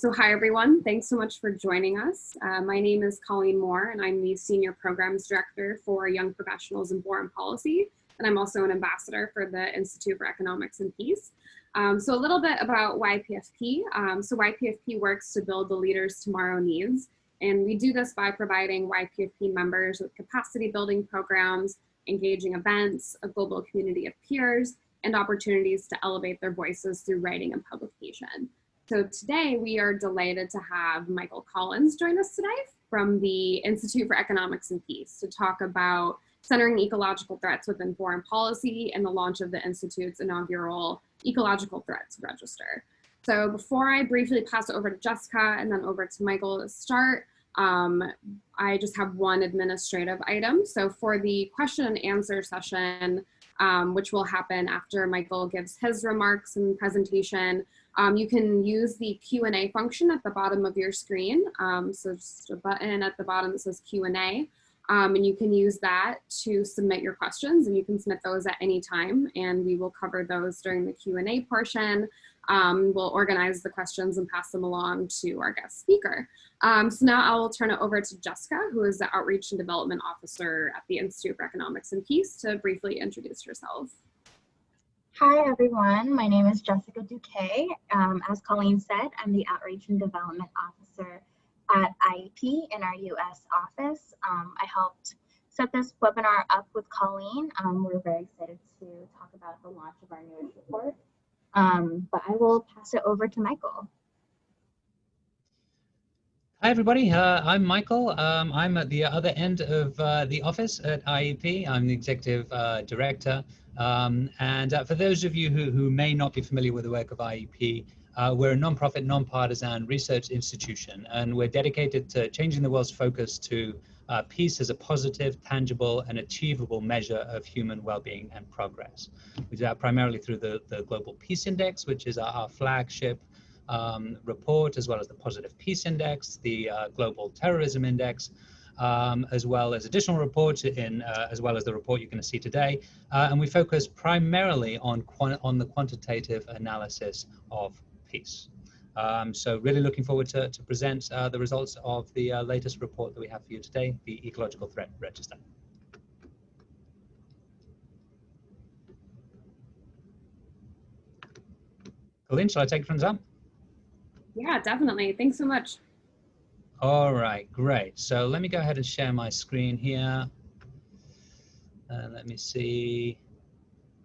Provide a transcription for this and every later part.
So hi everyone, thanks so much for joining us. My name is Colleen Moore and I'm the Senior Programs Director for Young Professionals in Foreign Policy, and I'm also an ambassador for the Institute for Economics and Peace. So a little bit about YPFP. So YPFP works to build the leaders tomorrow needs, and we do this by providing YPFP members with capacity building programs, engaging events, a global community of peers, and opportunities to elevate their voices through writing and publication. So today we are delighted to have Michael Collins join us today from the Institute for Economics and Peace to talk about centering ecological threats within foreign policy and the launch of the Institute's inaugural Ecological Threats Register. So before I briefly pass it over to Jessica and then over to Michael to start, I just have one administrative item. So for the question and answer session, which will happen after Michael gives his remarks and presentation, you can use the Q&A function at the bottom of your screen. So just a button at the bottom that says Q&A, and you can use that to submit your questions, and you can submit those at any time, and we will cover those during the Q&A portion. We'll organize the questions and pass them along to our guest speaker. So now I will turn it over to Jessica, who is the Outreach and Development Officer at the Institute for Economics and Peace, to briefly introduce herself. Hi everyone, my name is Jessica Duque. As Colleen said, I'm the Outreach and Development Officer at IEP in our US office. I helped set this webinar up with Colleen. We're very excited to talk about the launch of our newest report. But I will pass it over to Michael. Hi everybody, I'm Michael. I'm at the other end of the office at IEP. I'm the Executive Director. And for those of you who may not be familiar with the work of IEP, we're a non-profit, non-partisan research institution, and we're dedicated to changing the world's focus to peace as a positive, tangible, and achievable measure of human well-being and progress. We do that primarily through the Global Peace Index, which is our flagship report, as well as the Positive Peace Index, the Global Terrorism Index, as well as additional reports as well as the report you're going to see today. And we focus primarily on the quantitative analysis of peace. So really looking forward to present the results of the latest report that we have for you today, the Ecological Threat Register. Colleen, shall I take it from the top? Yeah, definitely. Thanks so much. All right, great. So let me go ahead and share my screen here. Let me see.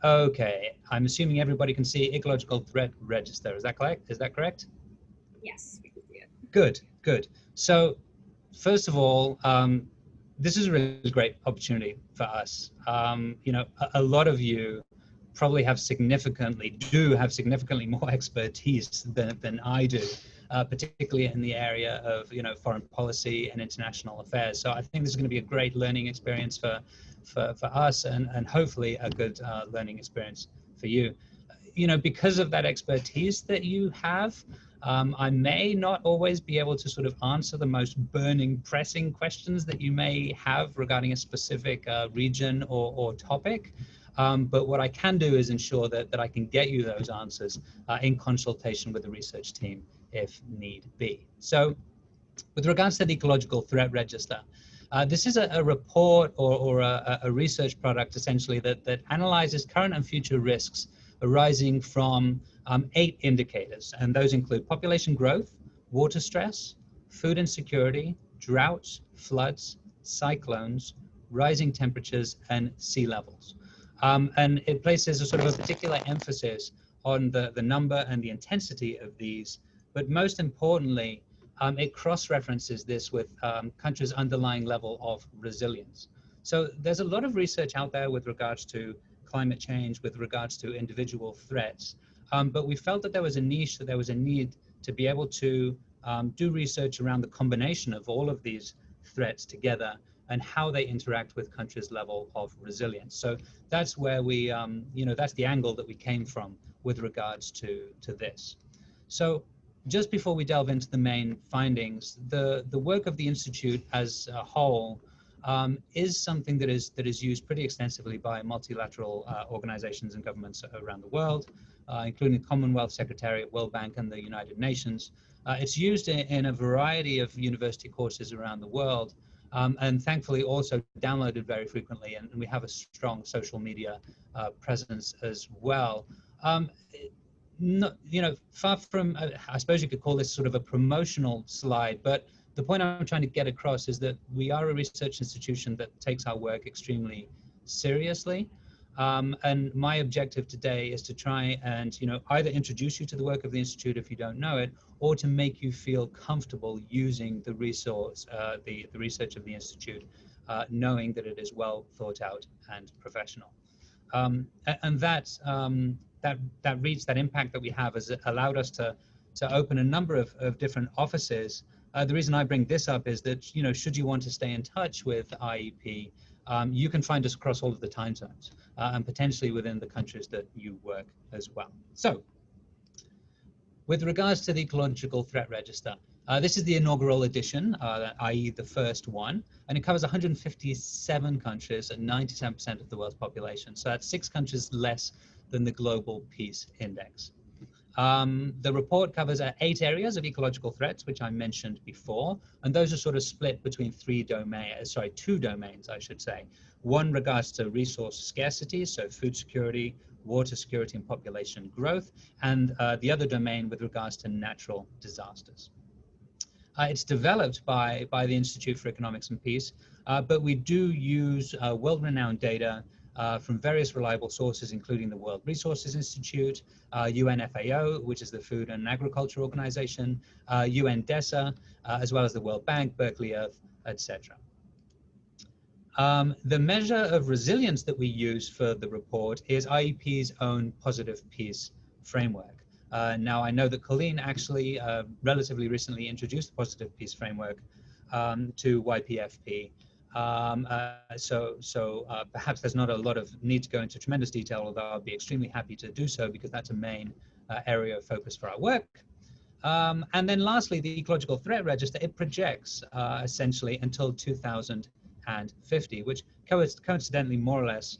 Okay, I'm assuming everybody can see Ecological Threat Register. Is that correct? Is that correct? Yes, we can see it. Good, good. So first of all, this is a really great opportunity for us. You know, a lot of you probably have significantly more expertise than I do, particularly in the area of foreign policy and international affairs. So I think this is going to be a great learning experience for us, and hopefully a good learning experience for you. You know, because of that expertise that you have, I may not always be able to sort of answer the most burning, pressing questions that you may have regarding a specific region or topic. But what I can do is ensure that I can get you those answers in consultation with the research team if need be. So with regards to the Ecological Threat Register, this is a report or a research product essentially that analyzes current and future risks arising from 8 indicators, and those include population growth, water stress, food insecurity, droughts, floods, cyclones, rising temperatures, and sea levels. And it places a sort of a particular emphasis on the number and the intensity of these, but most importantly, it cross-references this with countries' underlying level of resilience. So there's a lot of research out there with regards to climate change, with regards to individual threats, but we felt that there was a niche, that there was a need to be able to do research around the combination of all of these threats together and how they interact with countries' level of resilience. So that's where we, that's the angle that we came from with regards to this. So just before we delve into the main findings, the work of the Institute as a whole is something that is used pretty extensively by multilateral organizations and governments around the world, including the Commonwealth Secretariat, World Bank, and the United Nations. It's used in a variety of university courses around the world, and thankfully also downloaded very frequently, and we have a strong social media presence as well. Not, far from, I suppose you could call this sort of a promotional slide, but the point I'm trying to get across is that we are a research institution that takes our work extremely seriously. And my objective today is to try and, either introduce you to the work of the Institute if you don't know it, or to make you feel comfortable using the resource, the research of the Institute, knowing that it is well thought out and professional. And that reach, that impact that we have has allowed us to open a number of different offices. The reason I bring this up is that, should you want to stay in touch with IEP, you can find us across all of the time zones and potentially within the countries that you work as well. So, with regards to the Ecological Threat Register, this is the inaugural edition, i.e. the first one, and it covers 157 countries and 97% of the world's population. So that's 6 countries less than the Global Peace Index. The report covers 8 areas of ecological threats, which I mentioned before, and those are sort of split between 2 domains, I should say. One regards to resource scarcity, so food security, water security, and population growth, and the other domain with regards to natural disasters. It's developed by the Institute for Economics and Peace, but we do use world-renowned data from various reliable sources, including the World Resources Institute, UNFAO, which is the Food and Agriculture Organization, UNDESA, as well as the World Bank, Berkeley Earth, etc. The measure of resilience that we use for the report is IEP's own positive peace framework. Now, I know that Colleen actually relatively recently introduced the positive peace framework to YPFP. So perhaps there's not a lot of need to go into tremendous detail, although I'll be extremely happy to do so because that's a main area of focus for our work. And then lastly, the Ecological Threat Register, it projects essentially until 2050, which coincidentally more or less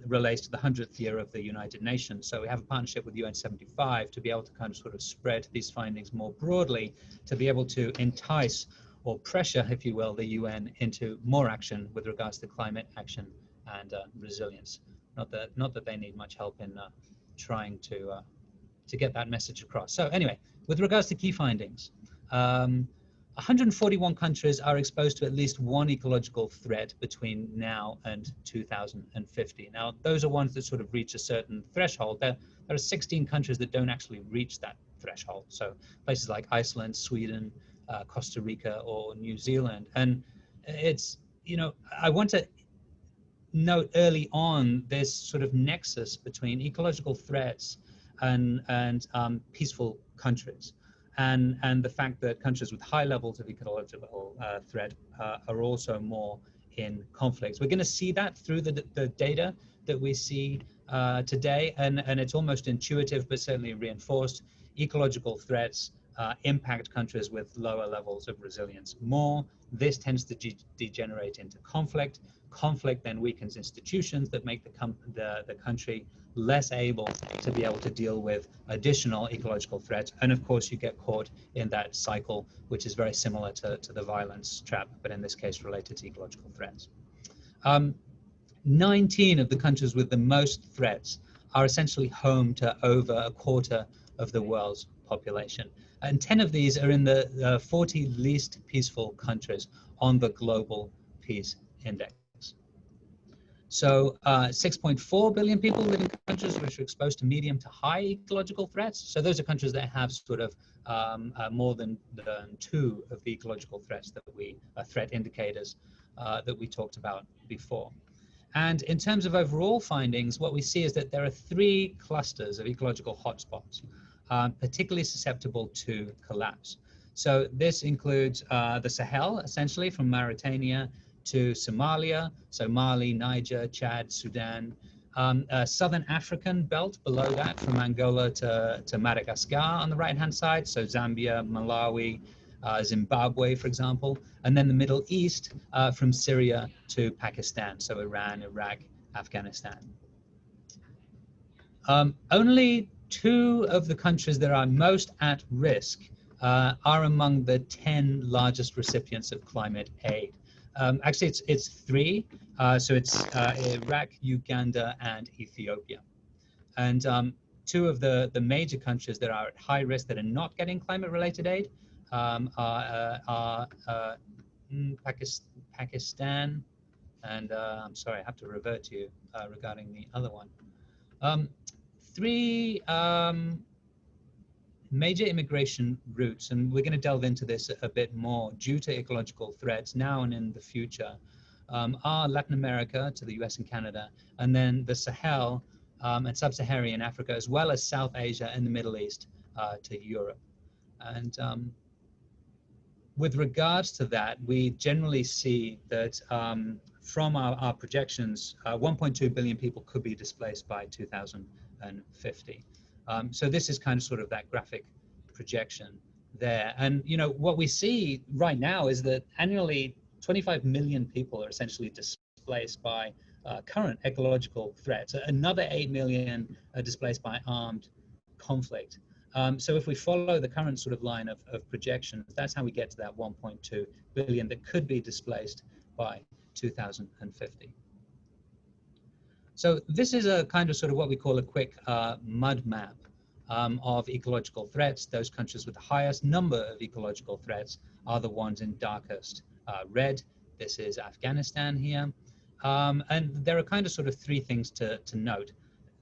relates to the 100th year of the United Nations. So we have a partnership with UN 75 to be able to kind of sort of spread these findings more broadly, to be able to entice or pressure, if you will, the UN into more action with regards to climate action and resilience. Not that they need much help in trying to get that message across. So anyway, with regards to key findings, 141 countries are exposed to at least one ecological threat between now and 2050. Now, those are ones that sort of reach a certain threshold. There are 16 countries that don't actually reach that threshold. So places like Iceland, Sweden, Costa Rica, or New Zealand. And it's, I want to note early on this sort of nexus between ecological threats and peaceful countries. And the fact that countries with high levels of ecological threat are also more in conflicts. We're going to see that through the data that we see today, and it's almost intuitive, but certainly reinforced. Ecological threats impact countries with lower levels of resilience more. This tends to degenerate into conflict. Conflict then weakens institutions that make the country less able to be able to deal with additional ecological threats. And of course, you get caught in that cycle, which is very similar to the violence trap, but in this case related to ecological threats. 19 of the countries with the most threats are essentially home to over a quarter of the world's population. And 10 of these are in the 40 least peaceful countries on the Global Peace Index. So 6.4 billion people live in countries which are exposed to medium to high ecological threats. So those are countries that have sort of more than 2 of the ecological threats that threat indicators that we talked about before. And in terms of overall findings, what we see is that there are 3 clusters of ecological hotspots, particularly susceptible to collapse. So this includes the Sahel, essentially from Mauritania to Somalia, so Mali, Niger, Chad, Sudan, Southern African belt below that from Angola to Madagascar on the right-hand side, so Zambia, Malawi, Zimbabwe, for example, and then the Middle East from Syria to Pakistan, so Iran, Iraq, Afghanistan. Only 2 of the countries that are most at risk are among the 10 largest recipients of climate aid. Actually, it's three. So it's Iraq, Uganda, and Ethiopia. And two of the major countries that are at high risk that are not getting climate-related aid are Pakistan, and I'm sorry, I have to revert to you regarding the other one. Three major immigration routes, and we're going to delve into this a bit more due to ecological threats now and in the future, are Latin America to the US and Canada, and then the Sahel and Sub-Saharan Africa, as well as South Asia and the Middle East to Europe. And with regards to that, we generally see that from our projections, 1.2 billion people could be displaced by 2050. So this is kind of sort of that graphic projection there. And, you know, what we see right now is that annually 25 million people are essentially displaced by current ecological threats. Another 8 million are displaced by armed conflict. So if we follow the current sort of line of projections, that's how we get to that 1.2 billion that could be displaced by 2050. So this is a kind of sort of what we call a quick mud map of ecological threats. Those countries with the highest number of ecological threats are the ones in darkest red. This is Afghanistan here. And there are kind of sort of three things to note.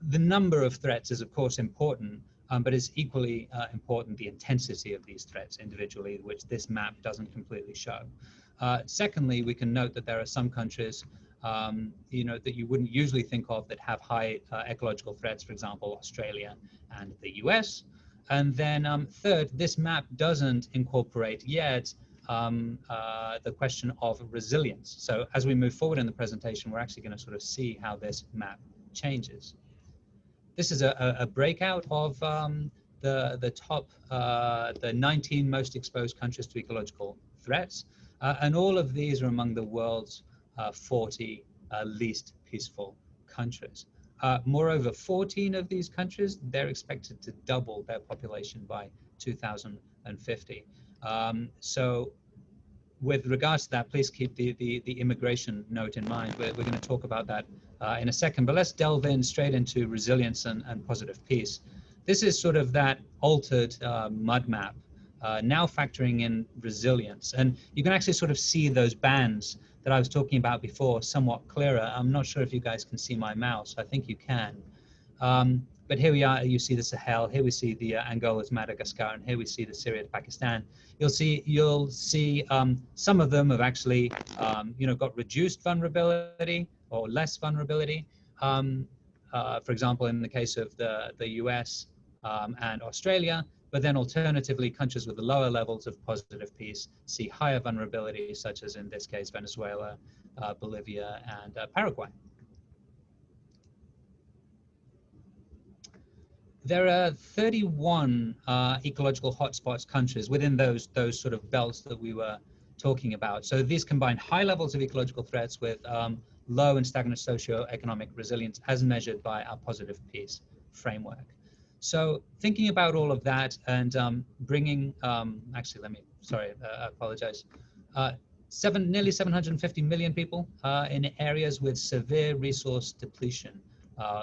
The number of threats is, of course, important, but it's equally important the intensity of these threats individually, which this map doesn't completely show. Secondly, we can note that there are some countries you know, that you wouldn't usually think of that have high ecological threats, for example, Australia and the US. And then third, this map doesn't incorporate yet the question of resilience. So as we move forward in the presentation, we're actually going to sort of see how this map changes. This is a breakout of the top, the 19 most exposed countries to ecological threats. And all of these are among the world's 40 least peaceful countries. Moreover, 14 of these countries, they're expected to double their population by 2050. So with regards to that, please keep the immigration note in mind. We're going to talk about that in a second, but let's delve in straight into resilience and positive peace. This is sort of that altered mud map, now factoring in resilience. And you can actually sort of see those bands that I was talking about before somewhat clearer. I'm not sure if you guys can see my mouse. I think you can. But here we are, you see the Sahel, here we see the Angola's Madagascar, and here we see the Syria to Pakistan. You'll see some of them have actually you know, got reduced vulnerability or less vulnerability. For example, in the case of the US and Australia, but then alternatively, countries with the lower levels of positive peace see higher vulnerability, such as in this case, Venezuela, Bolivia, and Paraguay. There are 31 ecological hotspots countries within those sort of belts that we were talking about. So these combine high levels of ecological threats with low and stagnant socio-economic resilience as measured by our positive peace framework. So thinking about all of that and bringing, actually, I apologize. Nearly 750 million people in areas with severe resource depletion,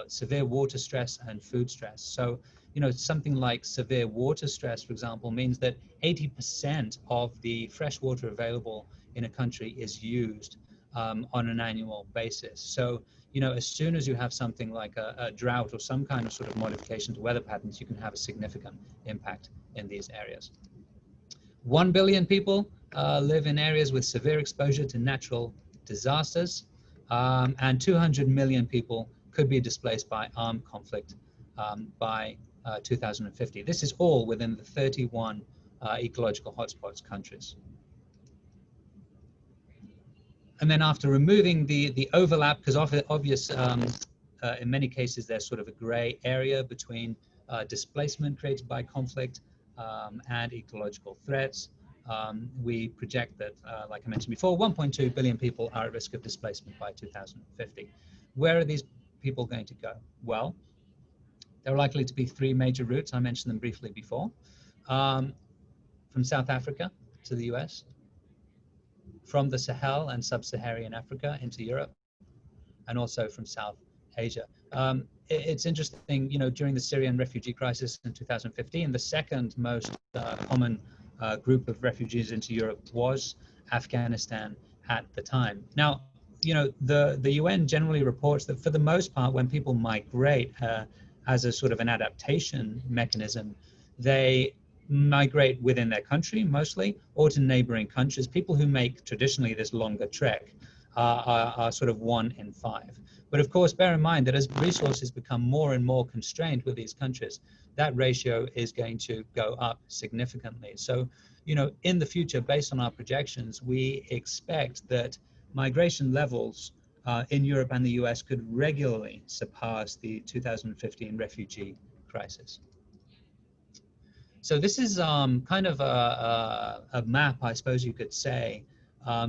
severe water stress and food stress. So, you know, something like severe water stress, for example, means that 80% of the fresh water available in a country is used on an annual basis. So, you know, as soon as you have something like a drought or some kind of sort of modification to weather patterns, you can have a significant impact in these areas. 1 billion people live in areas with severe exposure to natural disasters, and 200 million people could be displaced by armed conflict by 2050. This is all within the 31 ecological hotspots countries. And then after removing the overlap, because obvious, in many cases, there's sort of a gray area between displacement created by conflict and ecological threats. We project that, like I mentioned before, 1.2 billion people are at risk of displacement by 2050. Where are these people going to go? Well, there are likely to be three major routes. I mentioned them briefly before. from South Africa to the US, from the Sahel and sub-Saharan Africa into Europe, and also from South Asia. It's interesting, you know, during the Syrian refugee crisis in 2015, the second most common group of refugees into Europe was Afghanistan at the time. Now, you know, the UN generally reports that for the most part, when people migrate as a sort of an adaptation mechanism, they migrate within their country mostly, or to neighboring countries. People who make traditionally this longer trek are sort of 1 in 5. But of course, bear in mind that as resources become more and more constrained with these countries, that ratio is going to go up significantly. So, you know, in the future, based on our projections, we expect that migration levels in Europe and the US could regularly surpass the 2015 refugee crisis. So this is kind of a map, I suppose you could say,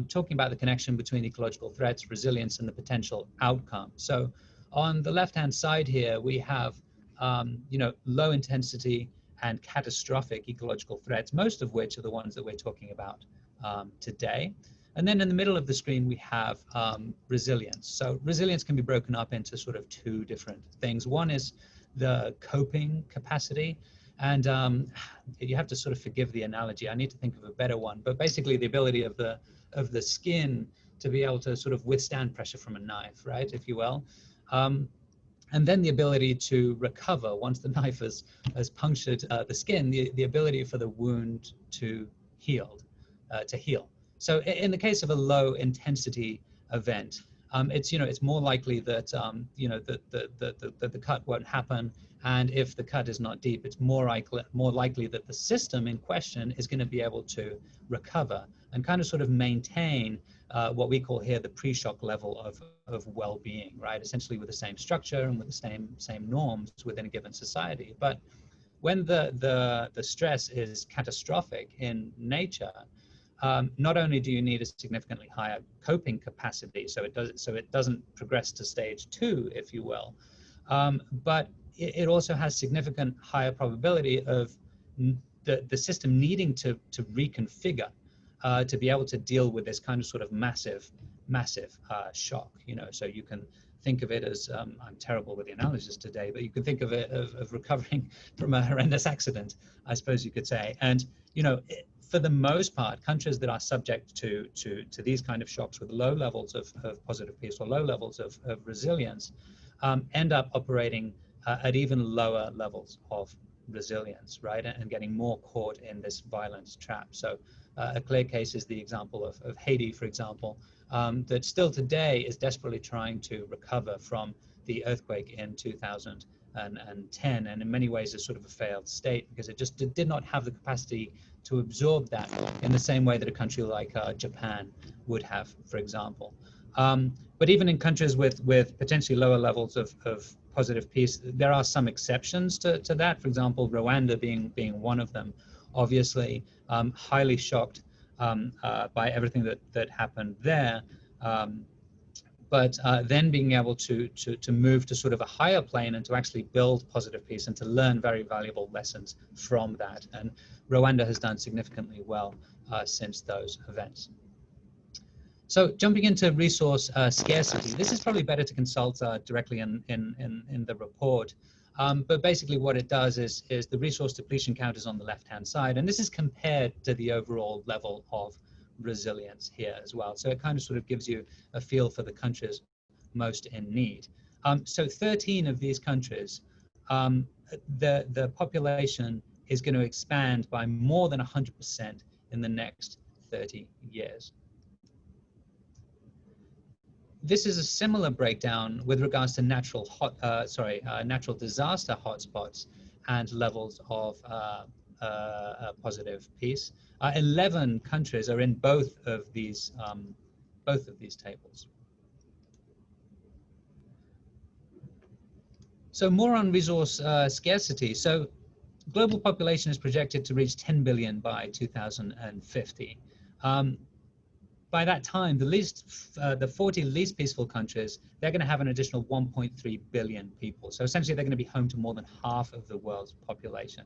talking about the connection between ecological threats, resilience, and the potential outcome. So on the left-hand side here, we have, you know, low intensity and catastrophic ecological threats, most of which are the ones that we're talking about today. And then in the middle of the screen, we have resilience. So resilience can be broken up into sort of 2 different things. One is the coping capacity. And you have to sort of forgive the analogy. I need to think of a better one. But basically, the ability of the skin to be able to sort of withstand pressure from a knife, right, if you will. And then the ability to recover once the knife has punctured the skin, the ability for the wound to heal. So in the case of a low intensity event, it's, you know, it's more likely that you know, the cut won't happen, and if the cut is not deep, it's more likely that the system in question is going to be able to recover and kind of sort of maintain what we call here the pre-shock level of well-being, right? Essentially with the same structure and with the same norms within a given society. But when the stress is catastrophic in nature, not only do you need a significantly higher coping capacity, so it doesn't progress to stage 2, if you will, but it also has significant higher probability of the system needing to reconfigure to be able to deal with this kind of sort of massive shock. You know, so you can think of it as I'm terrible with the analogies today, but you can think of it of recovering from a horrendous accident, I suppose you could say. And you know, for the most part, countries that are subject to these kind of shocks with low levels of positive peace or low levels of resilience end up operating at even lower levels of resilience, right? And getting more caught in this violence trap. So a clear case is the example of Haiti, for example, that still today is desperately trying to recover from the earthquake in 2010, and in many ways is sort of a failed state because it just did not have the capacity to absorb that in the same way that a country like Japan would have, for example. But even in countries with potentially lower levels of positive peace, there are some exceptions to that. For example, Rwanda being one of them, obviously highly shocked by everything that happened there. But then being able to move to sort of a higher plane and to actually build positive peace and to learn very valuable lessons from that. And Rwanda has done significantly well since those events. So jumping into resource scarcity, this is probably better to consult directly in the report. But basically what it does is the resource depletion count is on the left-hand side, and this is compared to the overall level of resilience here as well. So it kind of sort of gives you a feel for the countries most in need. So 13 of these countries, the population is going to expand by more than 100% in the next 30 years. This is a similar breakdown with regards to natural disaster hotspots and levels of positive peace. 11 countries are in both of these tables. So more on resource scarcity. So global population is projected to reach 10 billion by 2050. By that time, the 40 least peaceful countries, they're going to have an additional 1.3 billion people. So essentially, they're going to be home to more than half of the world's population.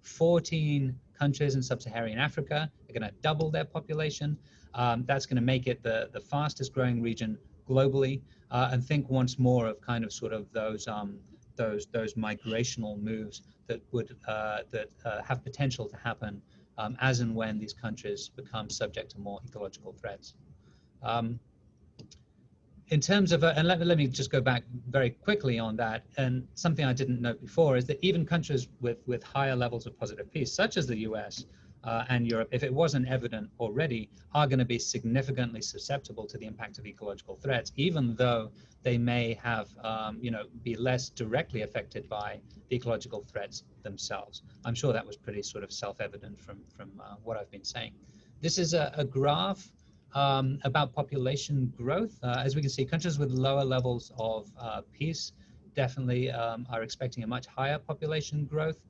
14 countries in sub-Saharan Africa are going to double their population. That's going to make it the fastest growing region globally. And think once more of kind of sort of those migrational moves that would have potential to happen as and when these countries become subject to more ecological threats. In terms of, and let me just go back very quickly on that, and something I didn't note before is that even countries with higher levels of positive peace, such as the US and Europe, if it wasn't evident already, are going to be significantly susceptible to the impact of ecological threats, even though they may have, be less directly affected by the ecological threats themselves. I'm sure that was pretty sort of self-evident from what I've been saying. This is a graph about population growth. As we can see, countries with lower levels of peace definitely are expecting a much higher population growth.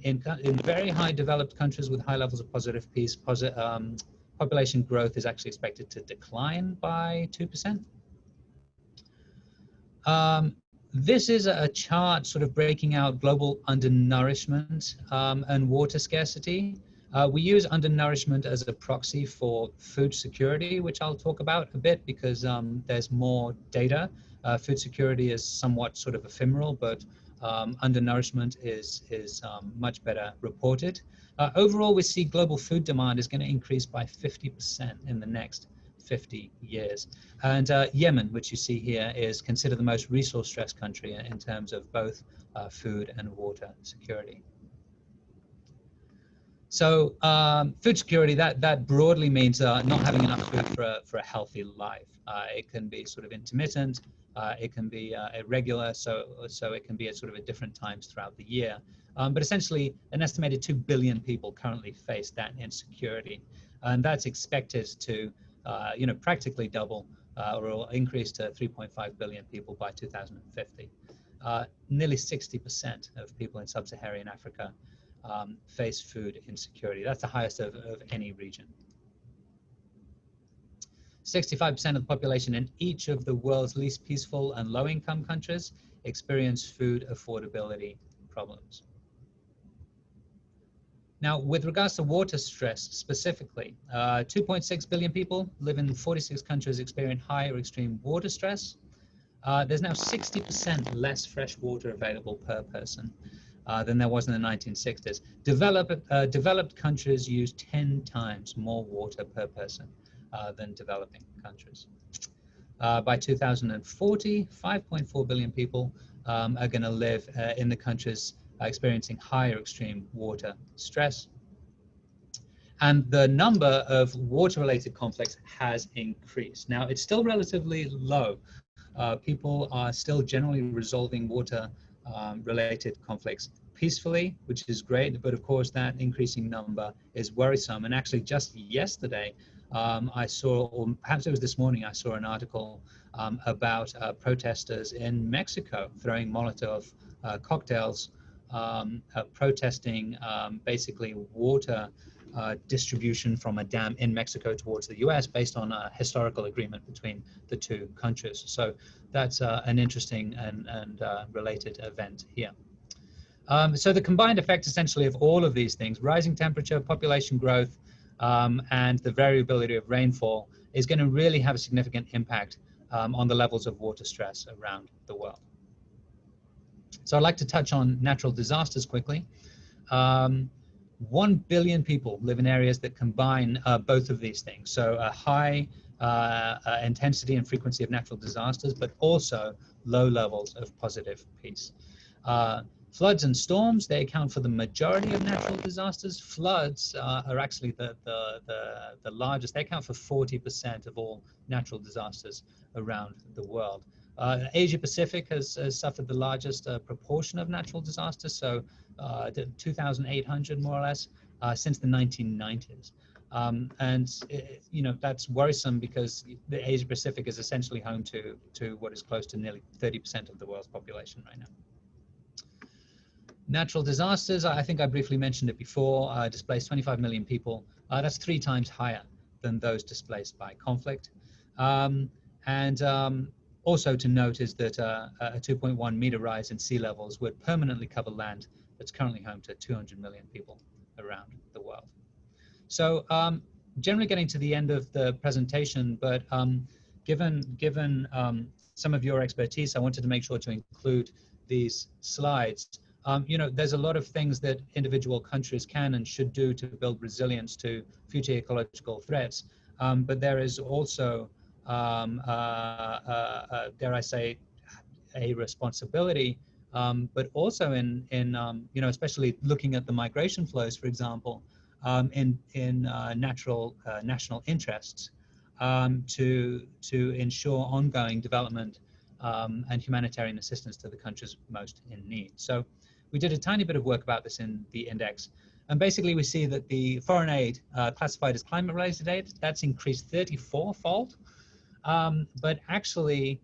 In very high developed countries with high levels of positive peace, population growth is actually expected to decline by 2%. This is a chart sort of breaking out global undernourishment and water scarcity. We use undernourishment as a proxy for food security, which I'll talk about a bit because there's more data. Food security is somewhat sort of ephemeral, but undernourishment is much better reported. Overall, we see global food demand is going to increase by 50% in the next 50 years. And Yemen, which you see here, is considered the most resource-stressed country in terms of both food and water security. So food security, that broadly means not having enough food for a healthy life. It can be sort of intermittent, it can be irregular, so it can be at sort of at different times throughout the year. But essentially, an estimated 2 billion people currently face that insecurity, and that's expected to, practically double or will increase to 3.5 billion people by 2050. Nearly 60% of people in sub-Saharan Africa face food insecurity. That's the highest of any region. 65% of the population in each of the world's least peaceful and low-income countries experience food affordability problems. Now, with regards to water stress specifically, 2.6 billion people live in 46 countries experience high or extreme water stress. There's now 60% less fresh water available per person than there was in the 1960s. Developed countries use 10 times more water per person than developing countries. By 2040, 5.4 billion people are going to live in the countries experiencing higher extreme water stress. And the number of water-related conflicts has increased. Now, it's still relatively low. People are still generally resolving water-related conflicts peacefully, which is great, but of course that increasing number is worrisome. And actually just yesterday, I saw, or perhaps it was this morning, I saw an article about protesters in Mexico throwing Molotov cocktails, protesting basically water distribution from a dam in Mexico towards the US based on a historical agreement between the two countries. So that's an interesting and related event here. So the combined effect essentially of all of these things, rising temperature, population growth, and the variability of rainfall is going to really have a significant impact on the levels of water stress around the world. So I'd like to touch on natural disasters quickly. 1 billion people live in areas that combine both of these things. So a high intensity and frequency of natural disasters, but also low levels of positive peace. Floods and storms, they account for the majority of natural disasters. Floods are actually the largest. They account for 40% of all natural disasters around the world. Asia Pacific has suffered the largest proportion of natural disasters, so 2,800 more or less since the 1990s. That's worrisome because the Asia Pacific is essentially home to what is close to nearly 30% of the world's population right now. Natural disasters, I think I briefly mentioned it before, displaced 25 million people. That's 3 times higher than those displaced by conflict. Also to note is that a 2.1 meter rise in sea levels would permanently cover land that's currently home to 200 million people around the world. So generally getting to the end of the presentation, but given some of your expertise, I wanted to make sure to include these slides. You know, there's a lot of things that individual countries can and should do to build resilience to future ecological threats, but there is also, dare I say, a responsibility, but also in you know, especially looking at the migration flows, for example, in national interests, to ensure ongoing development and humanitarian assistance to the countries most in need. So we did a tiny bit of work about this in the index, and basically we see that the foreign aid classified as climate-related aid, that's increased 34-fold, but actually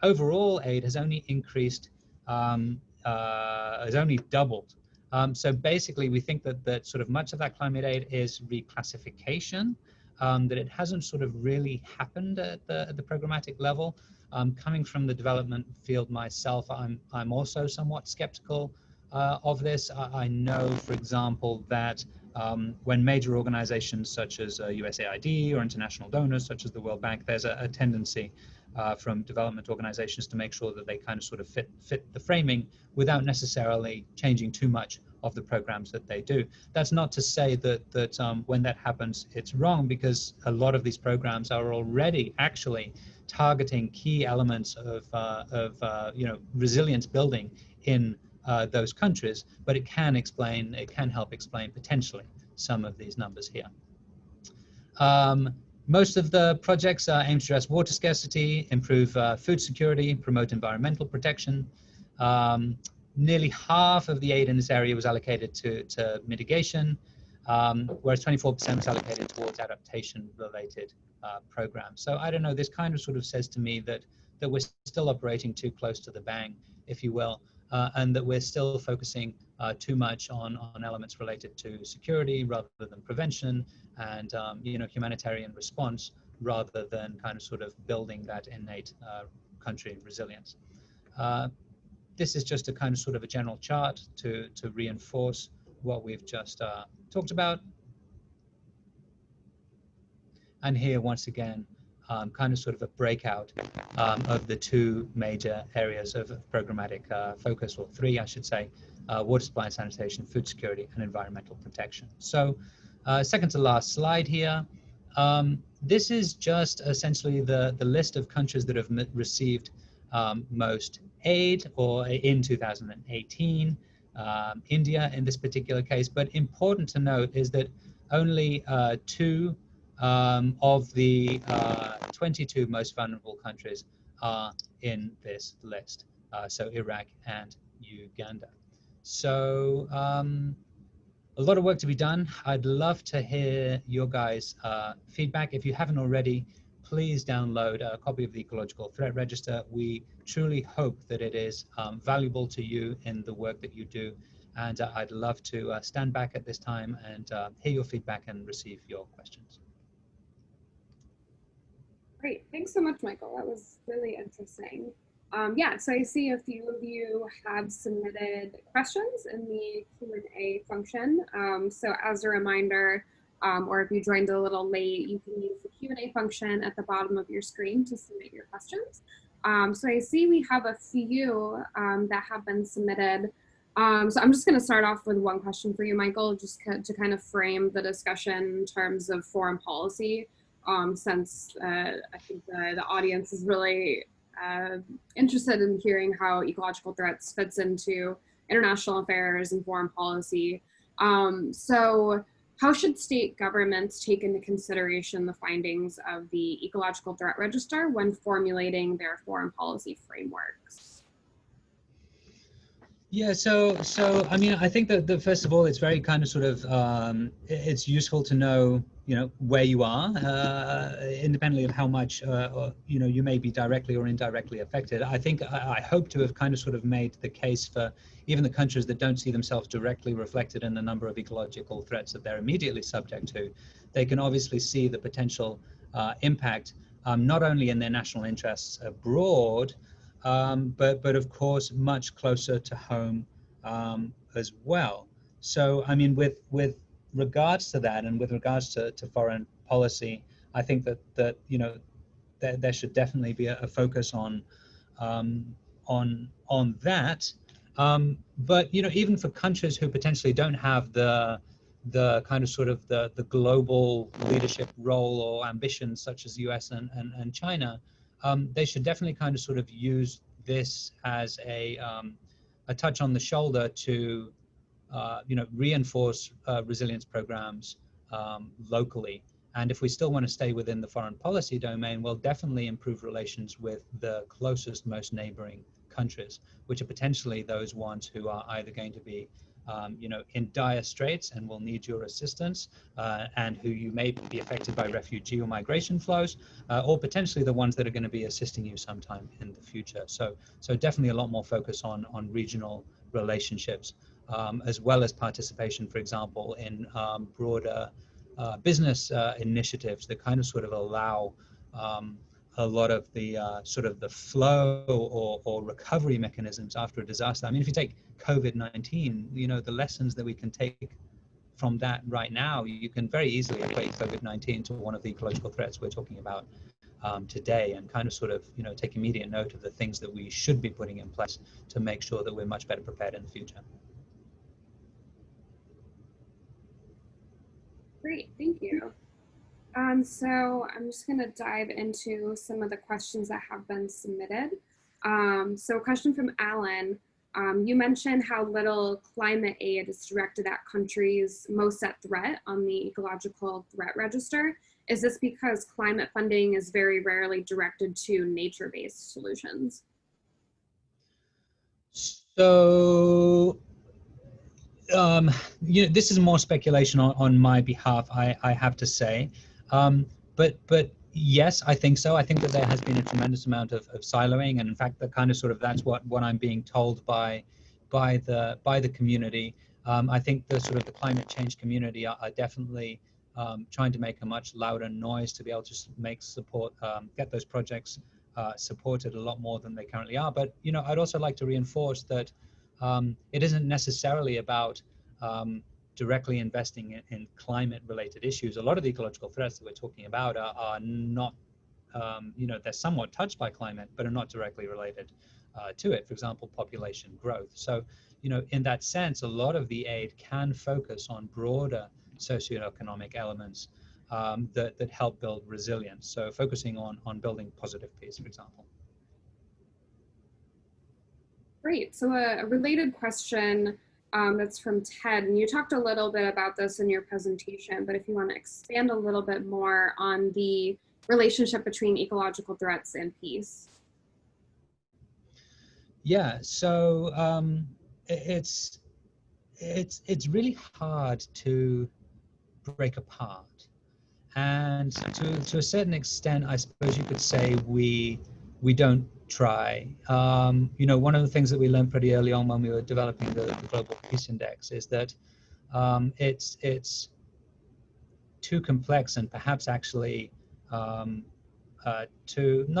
overall aid has only increased, has only doubled. So basically we think that sort of much of that climate aid is reclassification, that it hasn't sort of really happened at the programmatic level. Coming from the development field myself, I'm also somewhat skeptical of this. I know, for example, that when major organizations such as USAID or international donors such as the World Bank, there's a tendency from development organizations to make sure that they kind of sort of fit the framing without necessarily changing too much of the programs that they do. That's not to say that when that happens, it's wrong, because a lot of these programs are already actually targeting key elements of you know, resilience building in those countries, but it can help explain potentially some of these numbers here. Most of the projects aim to address water scarcity, improve food security, promote environmental protection. Nearly half of the aid in this area was allocated to mitigation, whereas 24% was allocated towards adaptation-related programs. So I don't know, this kind of sort of says to me that we're still operating too close to the bang, if you will, and that we're still focusing too much on elements related to security rather than prevention, and you know, humanitarian response rather than kind of sort of building that innate country resilience. This is just a kind of sort of a general chart to reinforce what we've just talked about. And here, once again, kind of sort of a breakout of the two major areas of programmatic focus, or three, I should say: water supply and sanitation, food security, and environmental protection. So, second to last slide here. This is just essentially the list of countries that have received most aid, or in 2018, India in this particular case. But important to note is that only two of the 22 most vulnerable countries are in this list, so Iraq and Uganda. So a lot of work to be done. I'd love to hear your guys' feedback. If you haven't already, please download a copy of the Ecological Threat Register. We truly hope that it is valuable to you in the work that you do, and I'd love to stand back at this time and hear your feedback and receive your questions. Great, thanks so much, Michael. That was really interesting. Yeah, so I see a few of you have submitted questions in the Q&A function. So as a reminder, or if you joined a little late, you can use the Q&A function at the bottom of your screen to submit your questions. So I see we have a few that have been submitted. So I'm just going to start off with one question for you, Michael, just to kind of frame the discussion in terms of foreign policy, since I think the audience is really interested in hearing how ecological threats fits into international affairs and foreign policy. So how should state governments take into consideration the findings of the Ecological Threat Register when formulating their foreign policy frameworks? Yeah, so I mean, I think that first of all, it's very kind of sort of it's useful to know, you know, where you are, independently of how much you know, you may be directly or indirectly affected. I think I hope to have kind of sort of made the case for even the countries that don't see themselves directly reflected in the number of ecological threats that they're immediately subject to. They can obviously see the potential impact not only in their national interests abroad, but of course much closer to home as well. So, I mean, with regards to that, and with regards to foreign policy, I think that you know, there should definitely be a focus on that. But you know, even for countries who potentially don't have the kind of sort of the global leadership role or ambitions such as US and China, they should definitely kind of sort of use this as a touch on the shoulder to you know, reinforce resilience programs locally. And if we still want to stay within the foreign policy domain, we'll definitely improve relations with the closest, most neighboring countries, which are potentially those ones who are either going to be you know, in dire straits and will need your assistance, and who you may be affected by refugee or migration flows, or potentially the ones that are going to be assisting you sometime in the future. So definitely a lot more focus on regional relationships, as well as participation, for example, in broader business initiatives that kind of sort of allow a lot of the sort of the flow or recovery mechanisms after a disaster. I mean, if you take COVID-19, you know, the lessons that we can take from that right now, you can very easily equate COVID-19 to one of the ecological threats we're talking about today, and kind of sort of, you know, take immediate note of the things that we should be putting in place to make sure that we're much better prepared in the future. Great, thank you. So I'm just going to dive into some of the questions that have been submitted. So a question from Alan. You mentioned how little climate aid is directed at countries most at threat on the Ecological Threat Register. Is this because climate funding is very rarely directed to nature-based solutions? So, you know, this is more speculation on my behalf, I have to say. But yes, I think so. I think that there has been a tremendous amount of siloing, and in fact, the kind of sort of that's what I'm being told by the community. I think the sort of the climate change community are definitely trying to make a much louder noise to be able to make support, get those projects supported a lot more than they currently are. But you know, I'd also like to reinforce that it isn't necessarily about directly investing in climate-related issues. A lot of the ecological threats that we're talking about are not, you know, they're somewhat touched by climate, but are not directly related to it. For example, population growth. So, you know, in that sense, a lot of the aid can focus on broader socioeconomic elements that help build resilience. So focusing on building positive peace, for example. Great. So a related question that's from Ted, and you talked a little bit about this in your presentation, but if you want to expand a little bit more on the relationship between ecological threats and peace. Yeah, so it's really hard to break apart, and to a certain extent, I suppose you could say we don't try. You know, one of the things that we learned pretty early on when we were developing the Global Peace Index is that it's too complex and perhaps actually not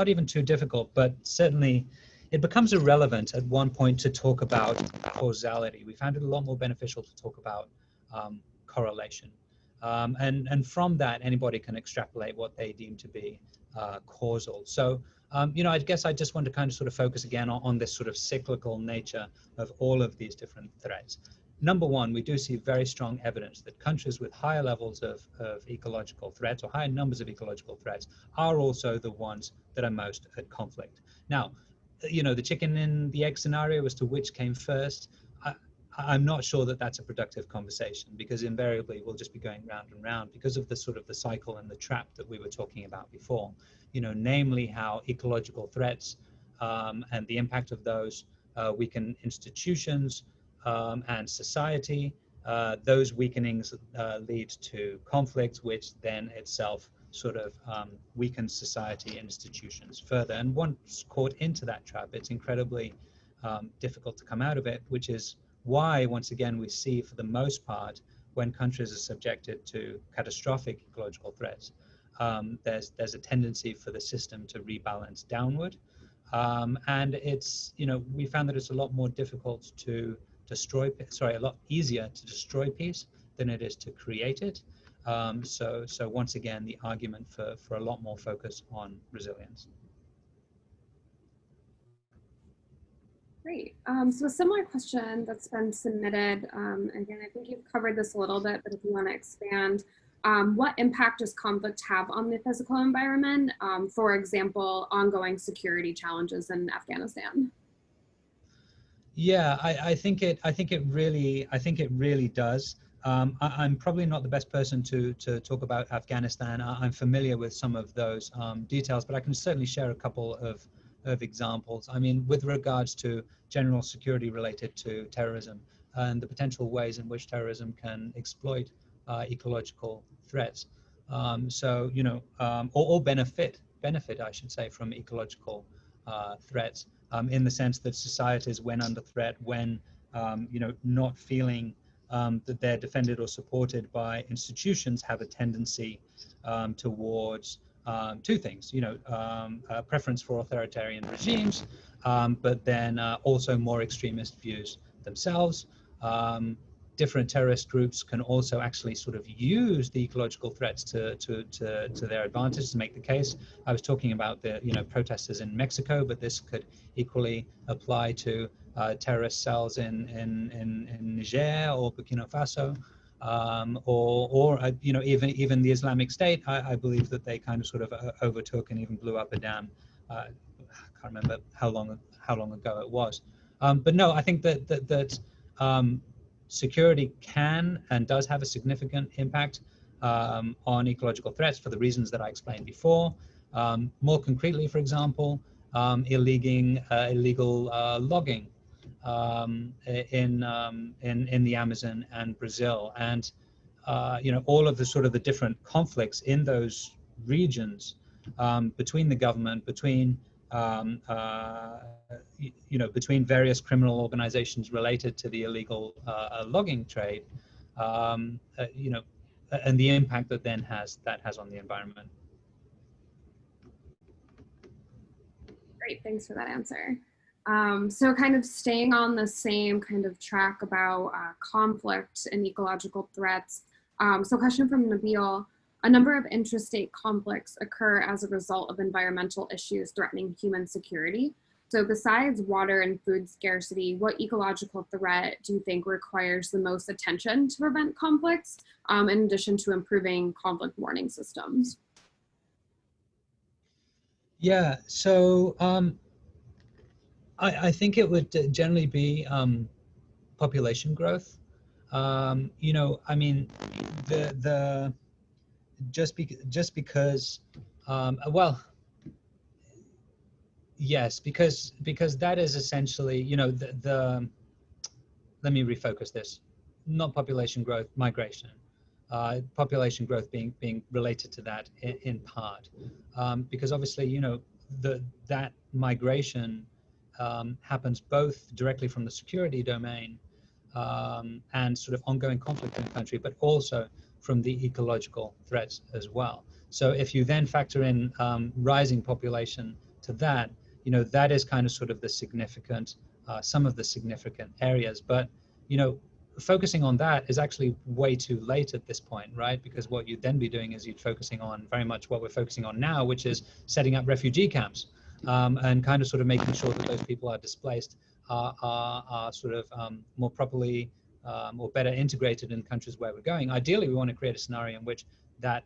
even too difficult, but certainly it becomes irrelevant at one point to talk about causality. We found it a lot more beneficial to talk about correlation. And from that, anybody can extrapolate what they deem to be causal. So, you know, I guess I just want to kind of sort of focus again on this sort of cyclical nature of all of these different threats. Number one, we do see very strong evidence that countries with higher levels of ecological threats or higher numbers of ecological threats are also the ones that are most at conflict. Now, you know, the chicken and the egg scenario as to which came first, I'm not sure that that's a productive conversation, because invariably we'll just be going round and round because of the sort of the cycle and the trap that we were talking about before, you know, namely how ecological threats and the impact of those weaken institutions and society. Those weakenings lead to conflict, which then itself sort of weakens society and institutions further. And once caught into that trap, it's incredibly difficult to come out of it, which is why, once again, we see, for the most part, when countries are subjected to catastrophic ecological threats, there's a tendency for the system to rebalance downward. And it's, you know, we found that it's a lot more difficult to a lot easier to destroy peace than it is to create it. So once again, the argument for a lot more focus on resilience. Great. So a similar question that's been submitted, again, I think you've covered this a little bit, but if you want to expand, what impact does conflict have on the physical environment? For example, ongoing security challenges in Afghanistan. Yeah, I think it really does. I'm probably not the best person to talk about Afghanistan. I'm familiar with some of those details, but I can certainly share a couple of examples. I mean, with regards to general security related to terrorism and the potential ways in which terrorism can exploit ecological threats. So, you know, or benefit, I should say, from ecological threats, in the sense that societies, when under threat, when you know, not feeling that they're defended or supported by institutions, have a tendency towards two things, you know, a preference for authoritarian regimes, but then also more extremist views themselves. Different terrorist groups can also actually sort of use the ecological threats to their advantage, to make the case. I was talking about the, you know, protesters in Mexico, but this could equally apply to terrorist cells in Niger or Burkina Faso, or you know, even the Islamic State. I believe that they kind of sort of overtook and even blew up a dam. I can't remember how long ago it was, but no, I think that security can and does have a significant impact on ecological threats for the reasons that I explained before. More concretely, for example, illegal logging in the Amazon and Brazil, and you know, all of the sort of the different conflicts in those regions between the government, between you know, between various criminal organizations related to the illegal logging trade, you know, and the impact that then has on the environment. Great, thanks for that answer. So kind of staying on the same kind of track about conflict and ecological threats. So question from Nabil: a number of intrastate conflicts occur as a result of environmental issues threatening human security. So besides water and food scarcity, what ecological threat do you think requires the most attention to prevent conflicts, in addition to improving conflict warning systems? Yeah, so I think it would generally be population growth. You know, I mean, just because, well, yes, because that is essentially, you know, let me refocus this, not population growth, migration. Population growth being related to that in part, because obviously, you know, that migration happens both directly from the security domain and sort of ongoing conflict in the country, but also from the ecological threats as well. So if you then factor in rising population to that, you know, that is kind of sort of the significant, some of the significant areas. But, you know, focusing on that is actually way too late at this point, right? Because what you'd then be doing is you'd focusing on very much what we're focusing on now, which is setting up refugee camps and kind of sort of making sure that those people are displaced are sort of more properly or better integrated in countries where we're going. Ideally, we want to create a scenario in which that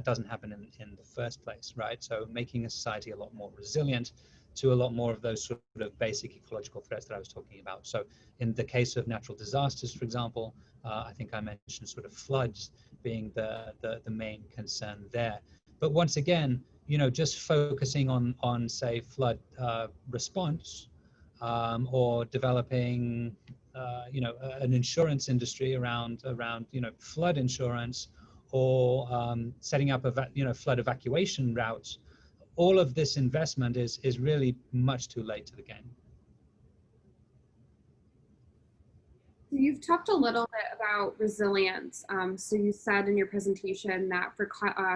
doesn't happen in the first place, right? So making a society a lot more resilient to a lot more of those sort of basic ecological threats that I was talking about. So in the case of natural disasters, for example, I think I mentioned sort of floods being the main concern there. But once again, you know, just focusing on say flood response or developing you know, an insurance industry around you know, flood insurance, or setting up you know, flood evacuation routes. All of this investment is really much too late to the game. You've talked a little bit about resilience. So you said in your presentation that for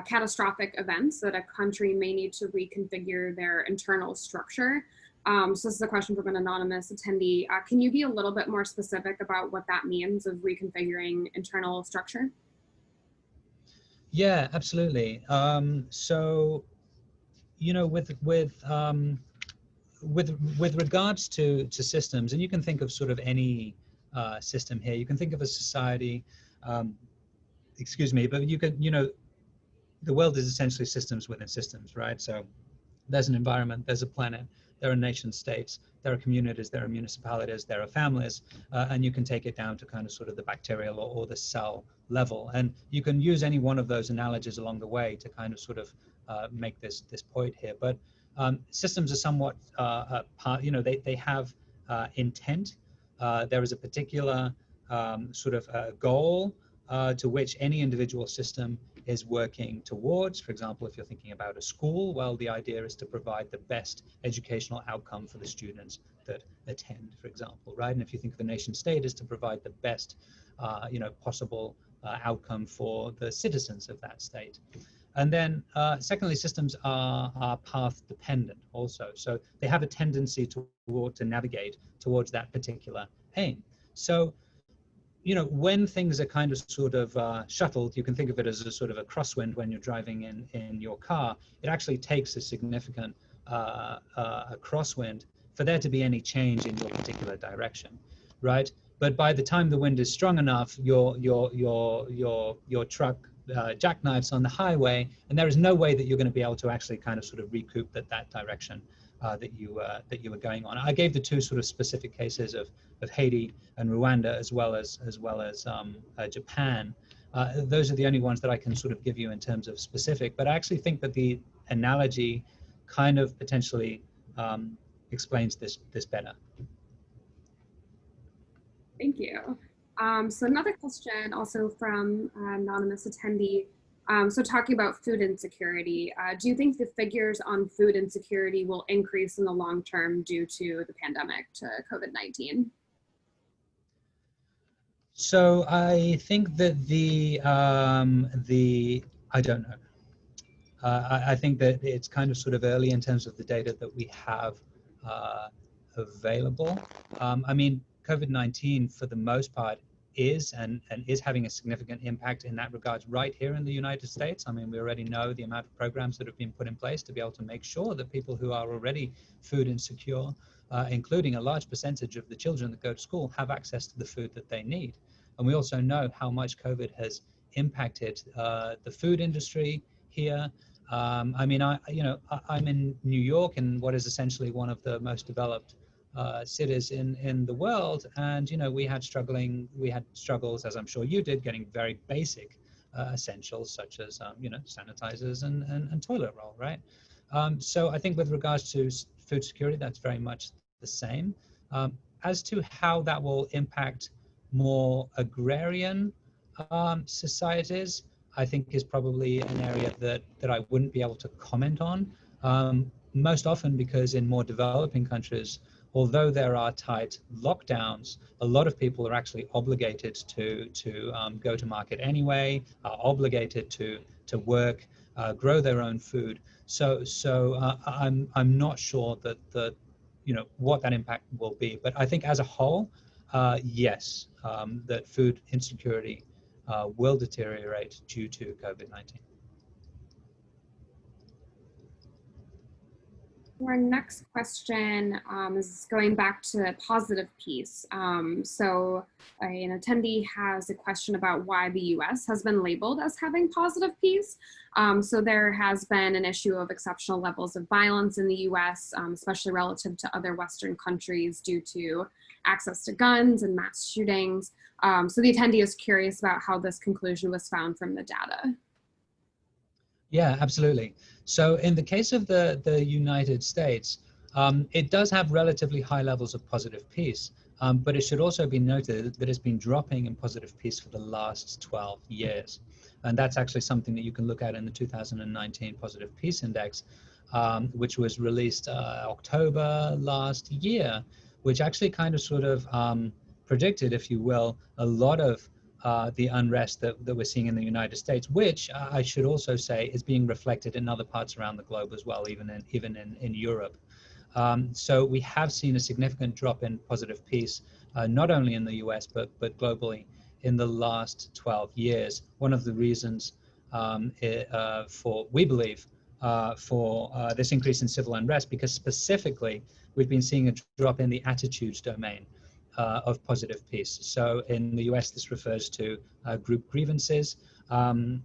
catastrophic events that a country may need to reconfigure their internal structure. So this is a question from an anonymous attendee. Can you be a little bit more specific about what that means of reconfiguring internal structure? Yeah, absolutely. So, you know, with regards to systems, and you can think of sort of any system here. You can think of a society. Excuse me, but you can, you know, the world is essentially systems within systems, right? So there's an environment, there's a planet, there are nation states, there are communities, there are municipalities, there are families, and you can take it down to kind of sort of the bacterial or the cell level. And you can use any one of those analogies along the way to kind of sort of make this point here. But systems are somewhat you know, they have intent. There is a particular sort of goal to which any individual system is working towards. For example, if you're thinking about a school, well, the idea is to provide the best educational outcome for the students that attend, for example, right? And if you think of a nation state, is to provide the best, you know, possible outcome for the citizens of that state. And then secondly, systems are path dependent also. So they have a tendency to navigate towards that particular aim. So, you know, when things are kind of sort of shuttled, you can think of it as a sort of a crosswind when you're driving in your car. It actually takes a significant a crosswind for there to be any change in your particular direction, right? But by the time the wind is strong enough, your truck jackknifes on the highway, and there is no way that you're going to be able to actually kind of sort of recoup that direction that you were going on. I gave the two sort of specific cases of Haiti and Rwanda, as well as Japan. Those are the only ones that I can sort of give you in terms of specific. But I actually think that the analogy kind of potentially explains this better. Thank you. So another question also from an anonymous attendee. So talking about food insecurity, do you think the figures on food insecurity will increase in the long term due to the pandemic, to COVID-19? So I think that I don't know. I think that it's kind of sort of early in terms of the data that we have available. I mean, COVID-19 for the most part is having a significant impact in that regard right here in the United States. I mean, we already know the amount of programs that have been put in place to be able to make sure that people who are already food insecure, including a large percentage of the children that go to school, have access to the food that they need. And we also know how much COVID has impacted the food industry here. I mean, I'm in New York, in what is essentially one of the most developed cities in the world, and you know, we had struggles, as I'm sure you did, getting very basic essentials such as you know, sanitizers and toilet roll, right? So I think with regards to food security, that's very much the same. As to how that will impact more agrarian societies, I think is probably an area that I wouldn't be able to comment on. Most often because in more developing countries, although there are tight lockdowns, a lot of people are actually obligated to go to market anyway, are obligated to work, grow their own food. So I'm not sure that you know, what that impact will be. But I think as a whole, yes, that food insecurity will deteriorate due to COVID-19. Our next question is going back to positive peace. So an attendee has a question about why the US has been labeled as having positive peace. So there has been an issue of exceptional levels of violence in the US, especially relative to other Western countries due to access to guns and mass shootings. So the attendee is curious about how this conclusion was found from the data. Yeah, absolutely. So in the case of the United States, it does have relatively high levels of positive peace, but it should also be noted that it's been dropping in positive peace for the last 12 years. And that's actually something that you can look at in the 2019 Positive Peace Index, which was released October last year, which actually kind of sort of predicted, if you will, a lot of the unrest that we're seeing in the United States, which I should also say is being reflected in other parts around the globe as well, even in Europe. So we have seen a significant drop in positive peace, not only in the US, but globally in the last 12 years. One of the reasons we believe, for this increase in civil unrest, because specifically we've been seeing a drop in the attitudes domain of positive peace. So in the US, this refers to group grievances, and